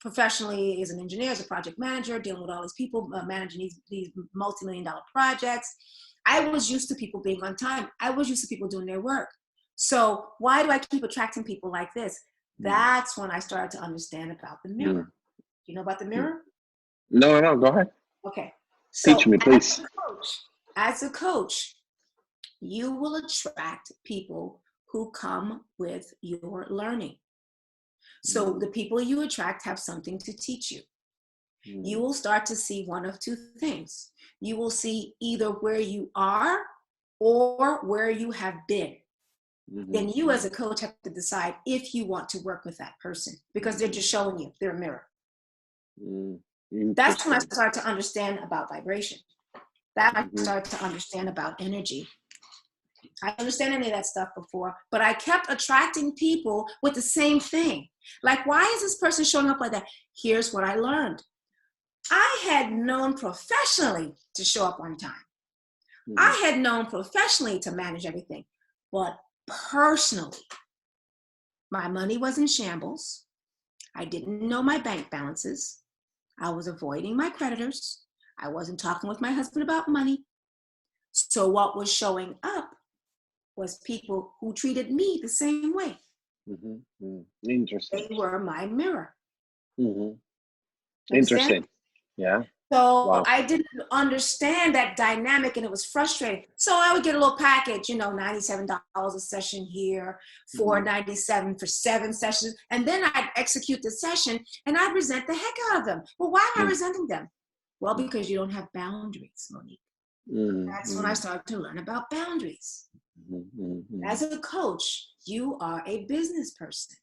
professionally as an engineer, as a project manager, dealing with all these people, managing these multi-million-dollar projects. I was used to people being on time. I was used to people doing their work. So why do I keep attracting people like this? That's when I started to understand about the mirror. You know about the mirror? No, go ahead. Okay. Teach So me, please. as a coach, you will attract people who come with your learning. So the people you attract have something to teach you. You will start to see one of two things. You will see either where you are or where you have been. Then you as a coach have to decide if you want to work with that person because they're just showing you, they're a mirror. That's when I started to understand about vibration. That I started to understand about energy. I didn't understand any of that stuff before, but I kept attracting people with the same thing. Like, why is this person showing up like that? Here's what I learned. I had known professionally to show up on time. I had known professionally to manage everything, but personally, my money was in shambles. I didn't know my bank balances. I was avoiding my creditors. I wasn't talking with my husband about money. So what was showing up was people who treated me the same way. Interesting. They were my mirror. Interesting. Yeah. So I didn't understand that dynamic and it was frustrating. So I would get a little package, $97 a session here, $497 for 7 sessions. And then I'd execute the session and I'd resent the heck out of them. Well, why am I resenting them? Well, because you don't have boundaries, Monique. That's when I started to learn about boundaries. As a coach, you are a business person.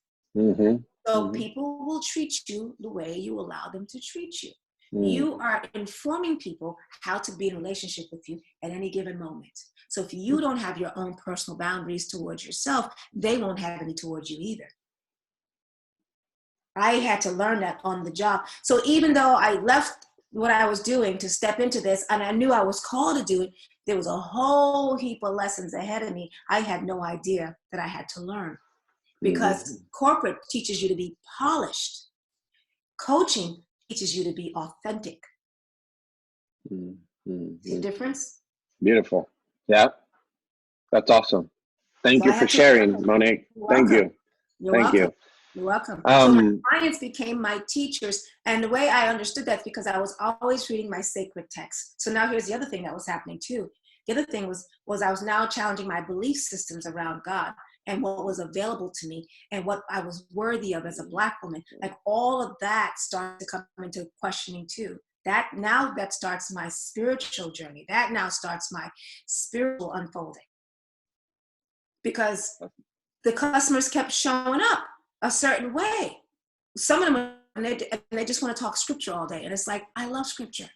So people will treat you the way you allow them to treat you. You are informing people how to be in a relationship with you at any given moment. So if you don't have your own personal boundaries towards yourself, they won't have any towards you either. I had to learn that on the job. So even though I left what I was doing to step into this, and I knew I was called to do it, there was a whole heap of lessons ahead of me. I had no idea that I had to learn because corporate teaches you to be polished. Coaching teaches you to be authentic. See the difference? Beautiful. Yeah. That's awesome. Thank you for sharing, Monique. Thank you. Thank you. You're welcome. So my clients became my teachers. And the way I understood that because I was always reading my sacred text. So now here's the other thing that was happening too. The other thing was I was now challenging my belief systems around God and what was available to me and what I was worthy of as a Black woman. Like all of that started to come into questioning too. That starts my spiritual journey. That now starts my spiritual unfolding. Because the customers kept showing up a certain way. Some of them, and they just want to talk scripture all day. And it's like, I love scripture,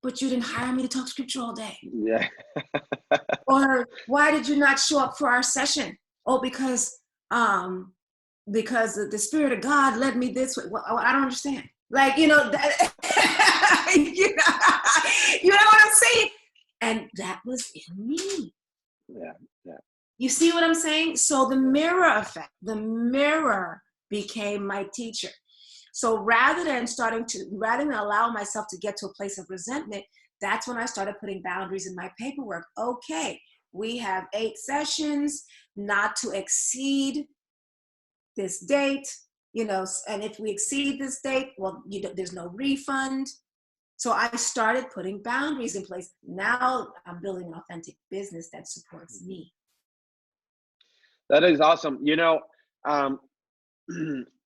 but you didn't hire me to talk scripture all day. Yeah. Or why did you not show up for our session? Oh, because the Spirit of God led me this way. Well, I don't understand. Like, you know what I'm saying? And that was in me. Yeah. You see what I'm saying? So the mirror effect, the mirror became my teacher. So rather than allow myself to get to a place of resentment, that's when I started putting boundaries in my paperwork. Okay, we have 8 sessions, not to exceed this date, and if we exceed this date, well, there's no refund. So I started putting boundaries in place. Now I'm building an authentic business that supports me. That is awesome.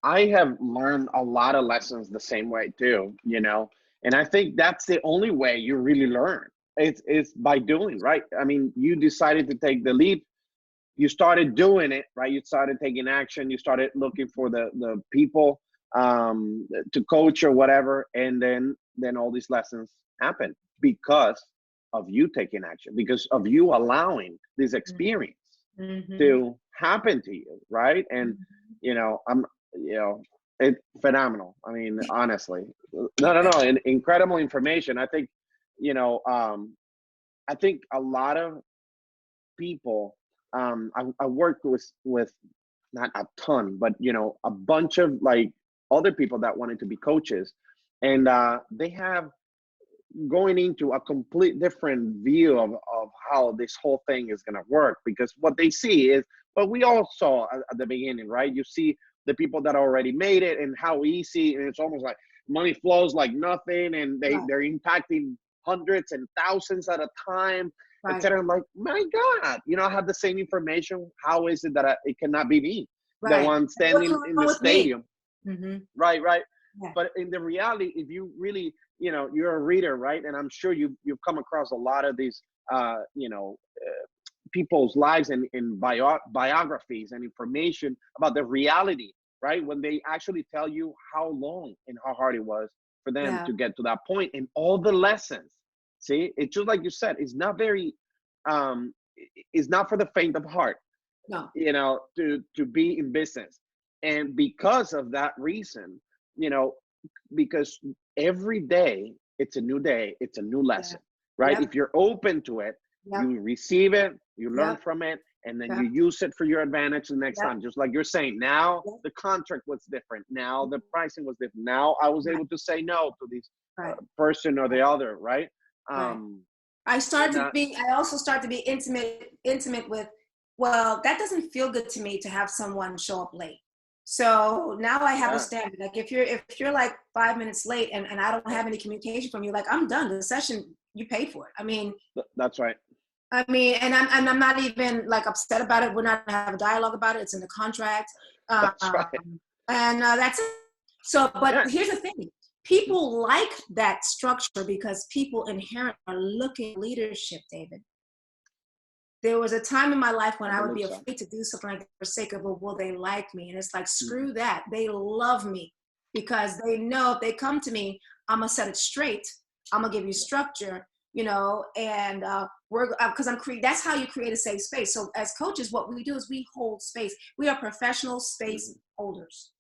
I have learned a lot of lessons the same way too, and I think that's the only way you really learn. It's by doing, right? I mean, you decided to take the leap. You started doing it, right? You started taking action. You started looking for the people to coach or whatever. And then all these lessons happen because of you taking action, because of you allowing this experience to happen to you, right? And I'm it phenomenal. I mean, honestly, no, incredible information. I think I think a lot of people. I worked with not a ton, but a bunch of like other people that wanted to be coaches, and they have going into a complete different view of how this whole thing is going to work, because what they see is what we all saw at the beginning, right? You see the people that already made it and how easy, and it's almost like money flows like nothing, and they're impacting hundreds and thousands at a time, etc. I'm like, my God, I have the same information. How is it that it cannot be me, the one standing in the stadium? Right. Yeah. But in the reality, if you really, you're a reader, right? And I'm sure you've come across a lot of these, people's lives and biographies and information about the reality, right? When they actually tell you how long and how hard it was for them to get to that point, and all the lessons. See, it's just like you said, it's not very, it's not for the faint of heart. No. To be in business. And because of that reason, because every day it's a new day, it's a new lesson, right? If you're open to it, you receive it, you learn from it, and then you use it for your advantage the next time. Just like you're saying, now the contract was different. Now the pricing was different. Now I was able to say no to this person or the other, right? I also started to be intimate with, well, that doesn't feel good to me to have someone show up late. So now I have a standard. Like if you're like 5 minutes late and I don't have any communication from you, like I'm done. The session, you paid for it. I mean, that's right. I mean, and I'm not even like upset about it. We're not gonna have a dialogue about it. It's in the contract. That's right. And that's it. So, but here's the thing. People like that structure because people inherently are looking at leadership, David. There was a time in my life when I would be afraid to do something like that for sake of, will they like me? And it's like, screw that. They love me because they know if they come to me, I'm going to set it straight. I'm going to give you structure, and that's how you create a safe space. So as coaches, what we do is we hold space. We are professional space holders.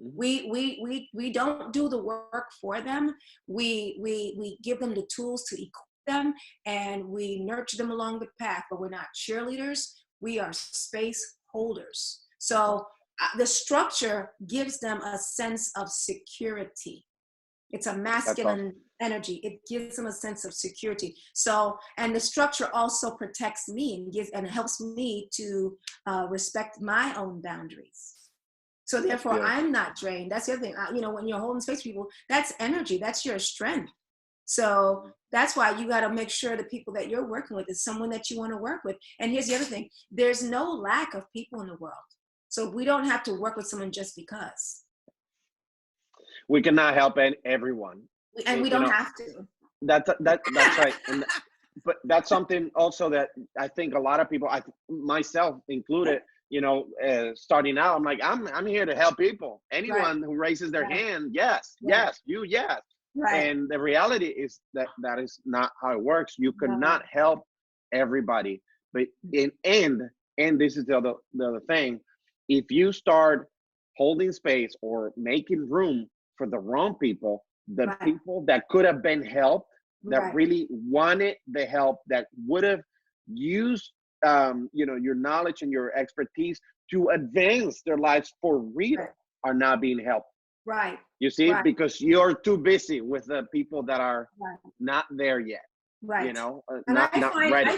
We don't do the work for them. We give them the tools to equip them, and we nurture them along the path, but we're not cheerleaders. We are space holders. So the structure gives them a sense of security. It's a masculine energy. It gives them a sense of security. So, and the structure also protects me and helps me to respect my own boundaries. So therefore, I'm not drained. That's the other thing. When you're holding space for people, that's energy. That's your strength. So that's why you got to make sure the people that you're working with is someone that you want to work with. And here's the other thing. There's no lack of people in the world. So we don't have to work with someone just because. We cannot help everyone. And we don't have to. That's right. But that's something also that I think a lot of people, myself included, starting out, I'm like, I'm here to help people. Anyone who raises their hand, yes. Right. And the reality is that is not how it works. You cannot help everybody. But and this is the other thing. If you start holding space or making room for the wrong people, the people that could have been helped, that really wanted the help, that would have used your knowledge and your expertise to advance their lives for real, are not being helped. Right. You see, because you're too busy with the people that are not there yet. Right. And I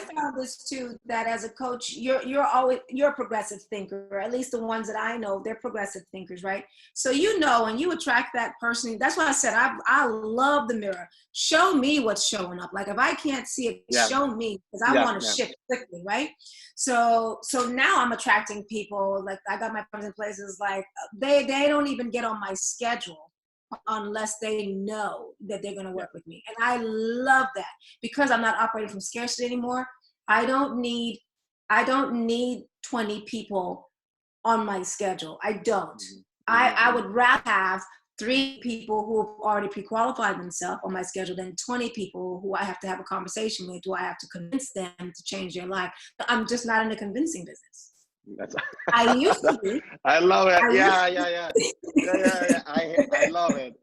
found this too, that as a coach, you're a progressive thinker, or at least the ones that I know, they're progressive thinkers, right? So and you attract that person. That's why I said I love the mirror. Show me what's showing up. Like if I can't see it, show me, because I want to shift quickly, right? So now I'm attracting people. Like I got my friends in places like they don't even get on my schedule unless they know that they're going to work with me. And I love that, because I'm not operating from scarcity anymore. I don't need 20 people on my schedule. I don't. I would rather have 3 people who have already pre-qualified themselves on my schedule than 20 people who I have to have a conversation with, who I have to convince them to change their life. I'm just not in the convincing business. That's I used to be. I love it. I Yeah, used, yeah, yeah. Yeah, yeah, yeah. I love it.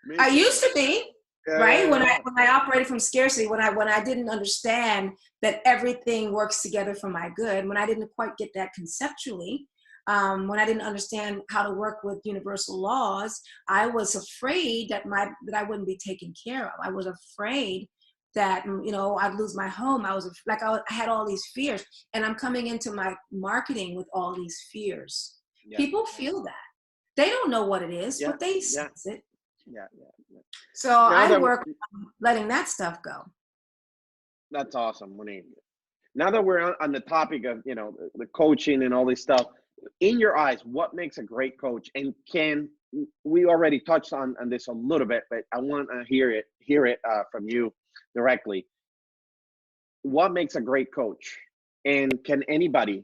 Me I too. used to be, Yeah, right? yeah, yeah. When I operated from scarcity, when I didn't understand that everything works together for my good, when I didn't quite get that conceptually, when I didn't understand how to work with universal laws, I was afraid that I wouldn't be taken care of. I was afraid that I'd lose my home. I had all these fears, and I'm coming into my marketing with all these fears. Yeah, People feel that. They don't know what it is, yeah, but they yeah, sense it. yeah, yeah, yeah. So Now I that work on letting that stuff go. that's awesome, Monique. Now that we're on the topic of the coaching and all this stuff, in your eyes, what makes a great coach? And can we already touched on this a little bit, but I want to hear it from you directly. What makes a great coach? And can anybody,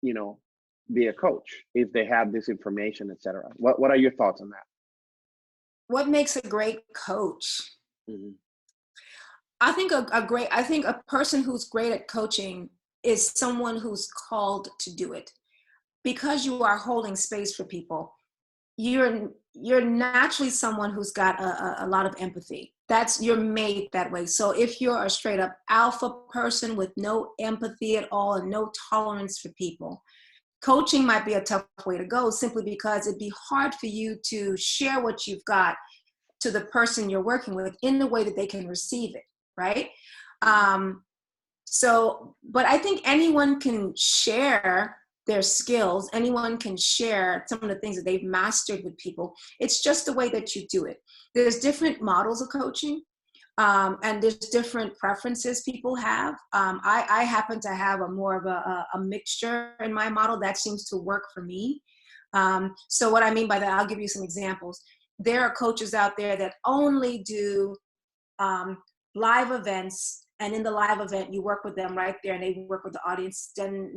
you know, be a coach if they have this information, etc.? What are your thoughts on that? What makes a great coach? Hmm. I think a person who's great at coaching is someone who's called to do it. Because you are holding space for people, you're naturally someone who's got a lot of empathy. You're made that way. So if you're a straight up alpha person with no empathy at all and no tolerance for people, coaching might be a tough way to go, simply because it'd be hard for you to share what you've got to the person you're working with in the way that they can receive it, right? Um, but I think anyone can share their skills. Anyone can share some of the things that they've mastered with people. It's just the way that you do it. There's different models of coaching, and there's different preferences people have. I happen to have more of a mixture in my model that seems to work for me. So what I mean by that, I'll give you some examples. There are coaches out there that only do um, live events, and in the live event you work with them right there and they work with the audience. Then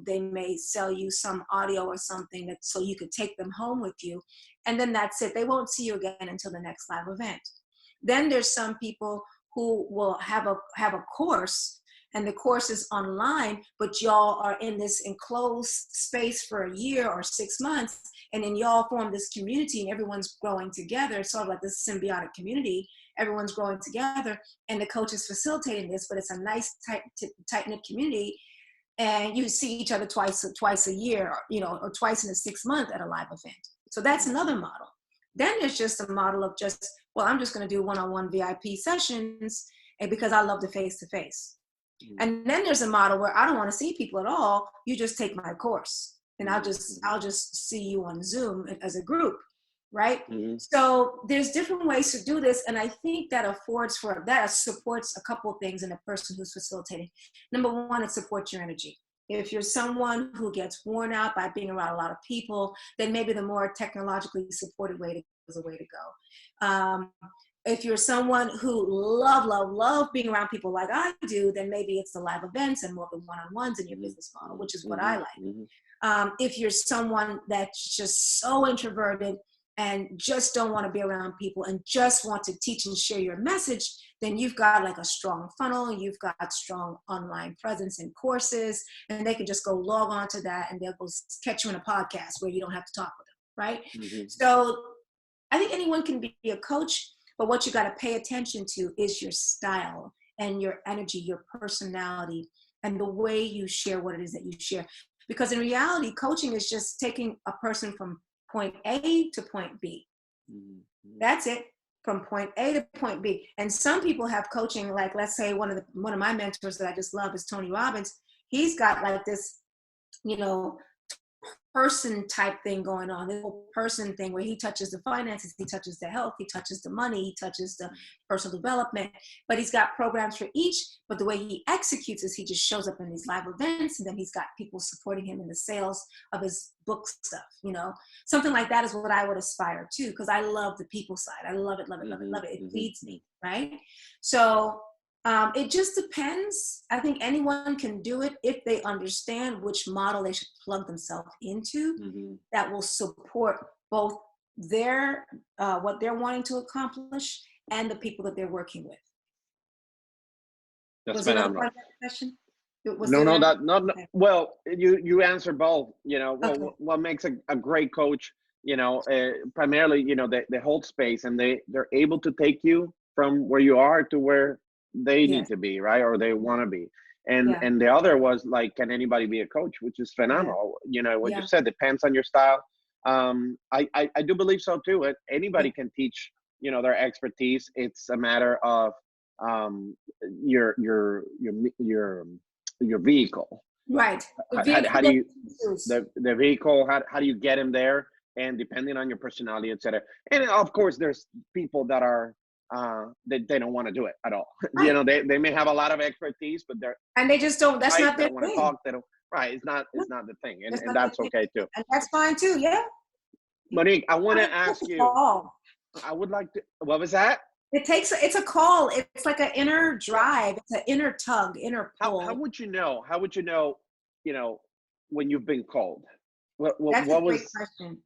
they may sell you some audio or something so you could take them home with you, and then that's it. They won't see you again until the next live event. Then there's some people who will have a course, and the course is online, but y'all are in this enclosed space for a year or 6 months, and then y'all form this community and everyone's growing together, sort of like this symbiotic community. Everyone's growing together, and the coach is facilitating this, but it's a nice tight-knit community, and you see each other twice a year, or twice in a 6 month at a live event. So that's another model. Then there's just a model of well, I'm just going to do one-on-one VIP sessions, and because I love the face-to-face. And then there's a model where I don't want to see people at all. You just take my course, and I'll just see you on Zoom as a group, right? Mm-hmm. So there's different ways to do this, and I think that supports a couple of things in a person who's facilitating. Number one, it supports your energy. If you're someone who gets worn out by being around a lot of people, then maybe the more technologically supported way is a way to go. If you're someone who love being around people like I do, then maybe it's the live events and more of the one-on-ones in your business model, which is what I like. If you're someone that's just so introverted and just don't want to be around people and just want to teach and share your message, then you've got like a strong funnel, you've got strong online presence and courses, and they can just go log on to that and they'll go catch you in a podcast where you don't have to talk with them, right? Mm-hmm. So I think anyone can be a coach, but what you got to pay attention to is your style and your energy, your personality, and the way you share what it is that you share. Because in reality, coaching is just taking a person from point A to point B. Mm-hmm. That's it, from point A to point B. And some people have coaching, like let's say one of my mentors that I just love is Tony Robbins. He's got like this, person type thing going on, this whole person thing where he touches the finances, he touches the health, he touches the money, he touches the personal development, but he's got programs for each. But the way he executes is he just shows up in these live events, and then he's got people supporting him in the sales of his book stuff. Something like that is what I would aspire to, because I love the people side. I love it. It feeds me, right? So it just depends. I think anyone can do it if they understand which model they should plug themselves into that will support both their what they're wanting to accomplish and the people that they're working with. That's Was there another phenomenal. part of that question? Was No, there? no, that not Okay. well. You answer both. Okay. What makes a great coach? Primarily, they hold space and they're able to take you from where you are to where they need Yes. to be, right? Or they want to be. And Yeah. and the other was like, can anybody be a coach? Which is Yeah. phenomenal. What you Yeah. said depends on your style. I do believe so too. Yeah. Anybody can teach, their expertise. It's a matter of um your vehicle. Right. The How vehicle do that you you choose. the vehicle? How do you get him there? And depending on your personality, etc. And of course, there's people that are they don't want to do it at all. Right. They may have a lot of expertise, but they're And they just don't, that's right. not They their don't want to thing. talk. They don't. Right. It's not the thing, and That's and not their that's thing. okay too. And that's fine too. Yeah. Monique, I want to It's ask a you. call. I would like to. What was that? It's a call. It's like an inner drive. It's an inner tug, inner How pull. would you know? How would you know? You know when you've been called. That's a What great was question.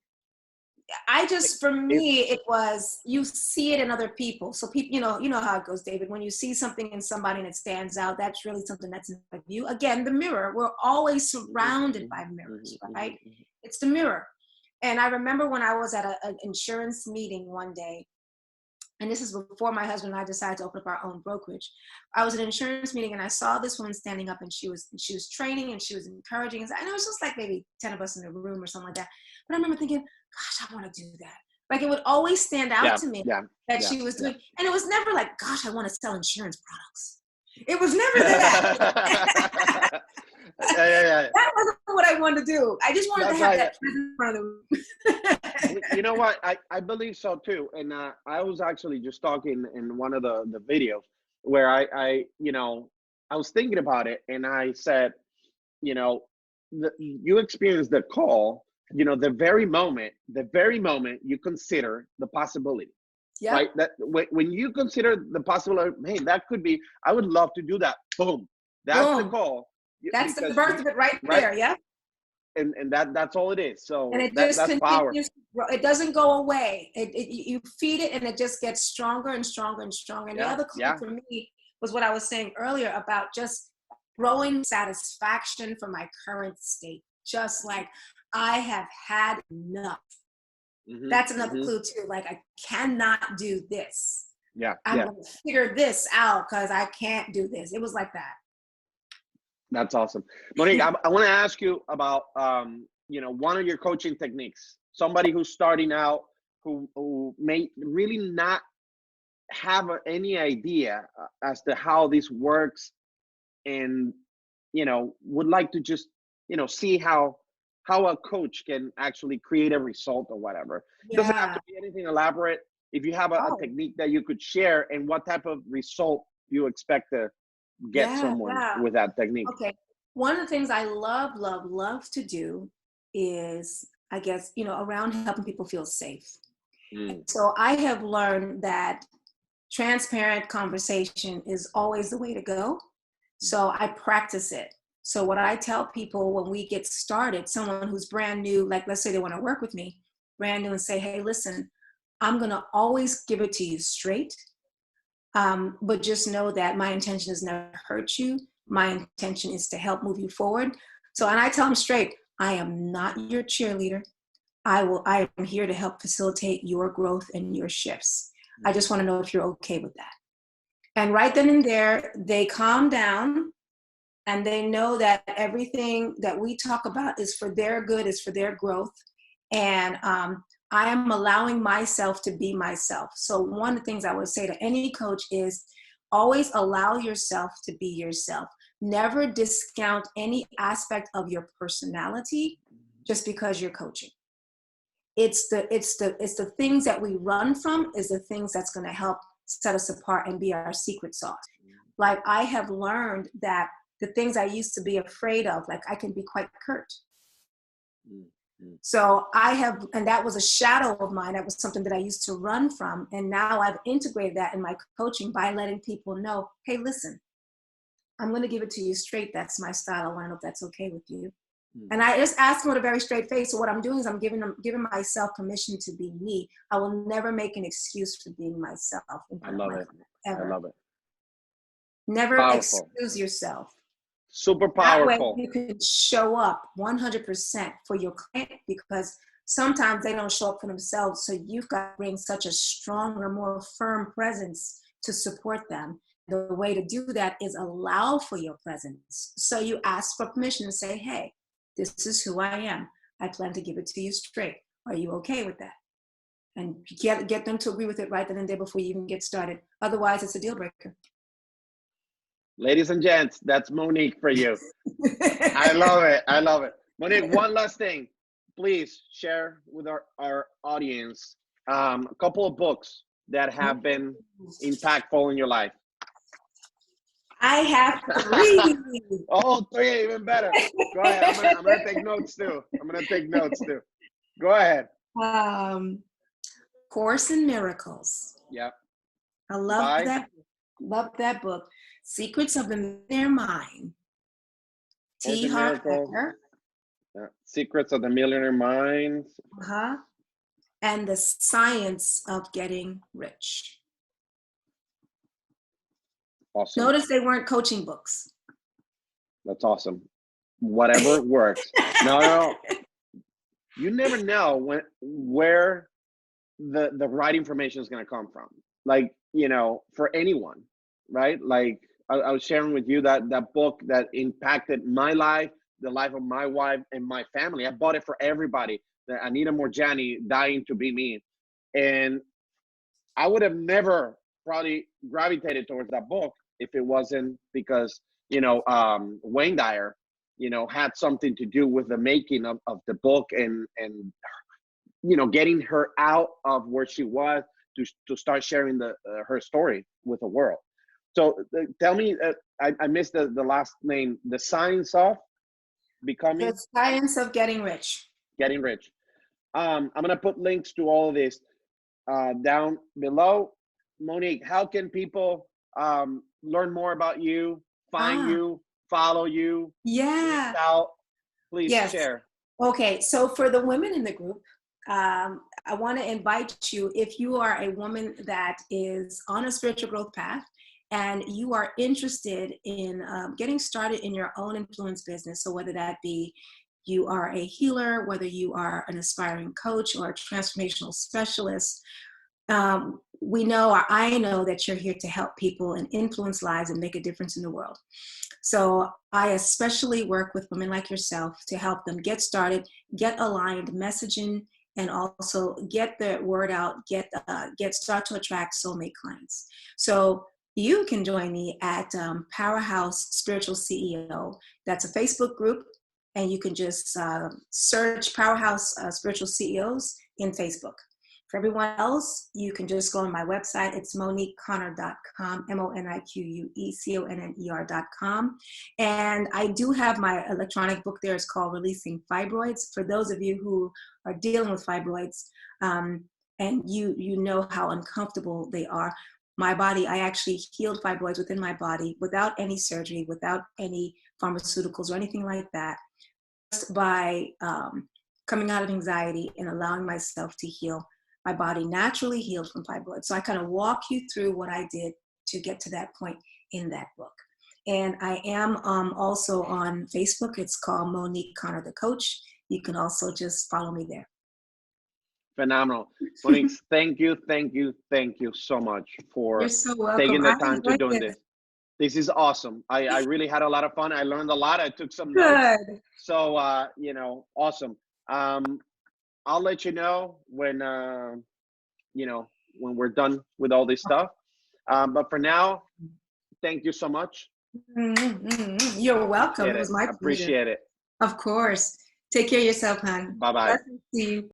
I just, for it? me, it was, you see it in other people. So people, you know how it goes, David. When you see something in somebody and it stands out, that's really something that's in you. Again, the mirror. We're always surrounded by mirrors, right? It's the mirror. And I remember when I was at an insurance meeting one day, and this is before my husband and I decided to open up our own brokerage. I was at an insurance meeting and I saw this woman standing up, and she was training and she was encouraging. And it was just like maybe 10 of us in the room or something like that. But I remember thinking, gosh, I want to do that. Like, it would always stand out Yeah, to me yeah, that yeah, she was yeah. doing. And it was never like, gosh, I want to sell insurance products. It was never that. Yeah. That wasn't what I wanted to do. I just wanted That's to have right. that in front of the room. You know what? I believe so too. And I was actually just talking in one of the videos where I was thinking about it, and I said, you experience the call, the very moment you consider the possibility, Yep. right? That when you consider the possibility, hey, that could be, I would love to do that. Boom. That's the Boom. call. That's the Because birth of it right right. there. Yep. And that's all it is. And So it just that's power. continues. It doesn't go away. You feed it, and it just gets stronger and stronger and stronger. And the Yeah, other clue yeah. for me was what I was saying earlier about just growing satisfaction for my current state. Just like, I have had enough. That's another clue too. Like, I cannot do this. Yeah, I'm yeah. going to figure this out because I can't do this. It was like that. That's awesome. Monique, I want to ask you about one of your coaching techniques. Somebody who's starting out, who may really not have any idea as to how this works, and would like to just see how a coach can actually create a result or whatever. It doesn't have Yeah. to be anything elaborate. If you have a Oh, technique that you could share, and what type of result you expect to get yeah. someone Yeah. with that technique. Okay. One of the things I love to do is, I guess, around helping people feel safe. Mm. So I have learned that transparent conversation is always the way to go. So I practice it. So what I tell people when we get started, someone who's brand new, like let's say they want to work with me, brand new, and say, hey, listen, I'm going to always give it to you straight. But just know that my intention is never to hurt you. My intention is to help move you forward. So, and I tell them straight, I am not your cheerleader. I am here to help facilitate your growth and your shifts. I just want to know if you're okay with that. And right then and there, they calm down, and they know that everything that we talk about is for their good, is for their growth. And I am allowing myself to be myself. So one of the things I would say to any coach is always allow yourself to be yourself. Never discount any aspect of your personality just because you're coaching. It's the things that we run from is the things that's going to help set us apart and be our secret sauce. Like, I have learned that the things I used to be afraid of, like, I can be quite curt. So and that was a shadow of mine. That was something that I used to run from. And now I've integrated that in my coaching by letting people know, hey, listen, I'm going to give it to you straight. That's my style. I want to know if that's okay with you. And I just ask them with a very straight face. So what I'm doing is I'm giving myself permission to be me. I will never make an excuse for being myself. I love it. Ever. I love it. Never Powerful. excuse yourself. Super That way powerful. you can show up 100% for your client, because sometimes they don't show up for themselves. So you've got to bring such a stronger, more firm presence to support them. The way to do that is allow for your presence. So you ask for permission and say, hey, this is who I am. I plan to give it to you straight. Are you okay with that? And get them to agree with it right then and there before you even get started. Otherwise, it's a deal breaker. Ladies and gents, that's Monique for you. I love it. I love it. Monique, one last thing. Please share with our audience a couple of books that have been impactful in your life. I have 3. Oh, 3, even better. Go ahead. I'm gonna take notes too. Go ahead. Course in Miracles. Yep. I love that. Love that book. Secrets of the Millionaire Mind. T. Harv Eker. Secrets of the Millionaire Mind. And The Science of Getting Rich. Awesome. Notice they weren't coaching books. That's awesome. Whatever works. No. You never know where the right information is going to come from. Like, for anyone, right? Like I was sharing with you that book that impacted my life, the life of my wife and my family. I bought it for everybody. The Anita Morjani, Dying to Be Me. And I would have never probably gravitated towards that book if it wasn't because, Wayne Dyer, had something to do with the making of the book and getting her out of where she was to start sharing her story with the world. So tell me, I missed the last name, The Science of Becoming? The Science of Getting Rich. Getting Rich. I'm going to put links to all of this down below. Monique, how can people learn more about you, find you, follow you? Yeah. Out? Please share. Okay, so for the women in the group, I want to invite you, if you are a woman that is on a spiritual growth path and you are interested in getting started in your own influence business, so whether that be you are a healer, whether you are an aspiring coach or a transformational specialist, I know that you're here to help people and influence lives and make a difference in the world. So I especially work with women like yourself to help them get started, get aligned messaging, and also get the word out, start to attract soulmate clients. So you can join me at Powerhouse Spiritual CEO. That's a Facebook group, and you can just search Powerhouse Spiritual CEOs in Facebook. For everyone else, you can just go on my website. It's MoniqueConner.com, MoniqueConner.com. And I do have my electronic book there. It's called Releasing Fibroids. For those of you who are dealing with fibroids and you know how uncomfortable they are. My body, I actually healed fibroids within my body without any surgery, without any pharmaceuticals or anything like that, just by coming out of anxiety and allowing myself to heal. My body naturally healed from fibroids. So I kind of walk you through what I did to get to that point in that book. And I am also on Facebook. It's called Monique Conner, the Coach. You can also just follow me there. Phenomenal. Monique, thank you so much for taking the time to do this. This is awesome. I really had a lot of fun. I learned a lot. I took some notes. So, awesome. I'll let you know when we're done with all this stuff. But for now, thank you so much. You're welcome. It was my pleasure. Appreciate it. Of course. Take care of yourself, hon. Bye-bye. See you.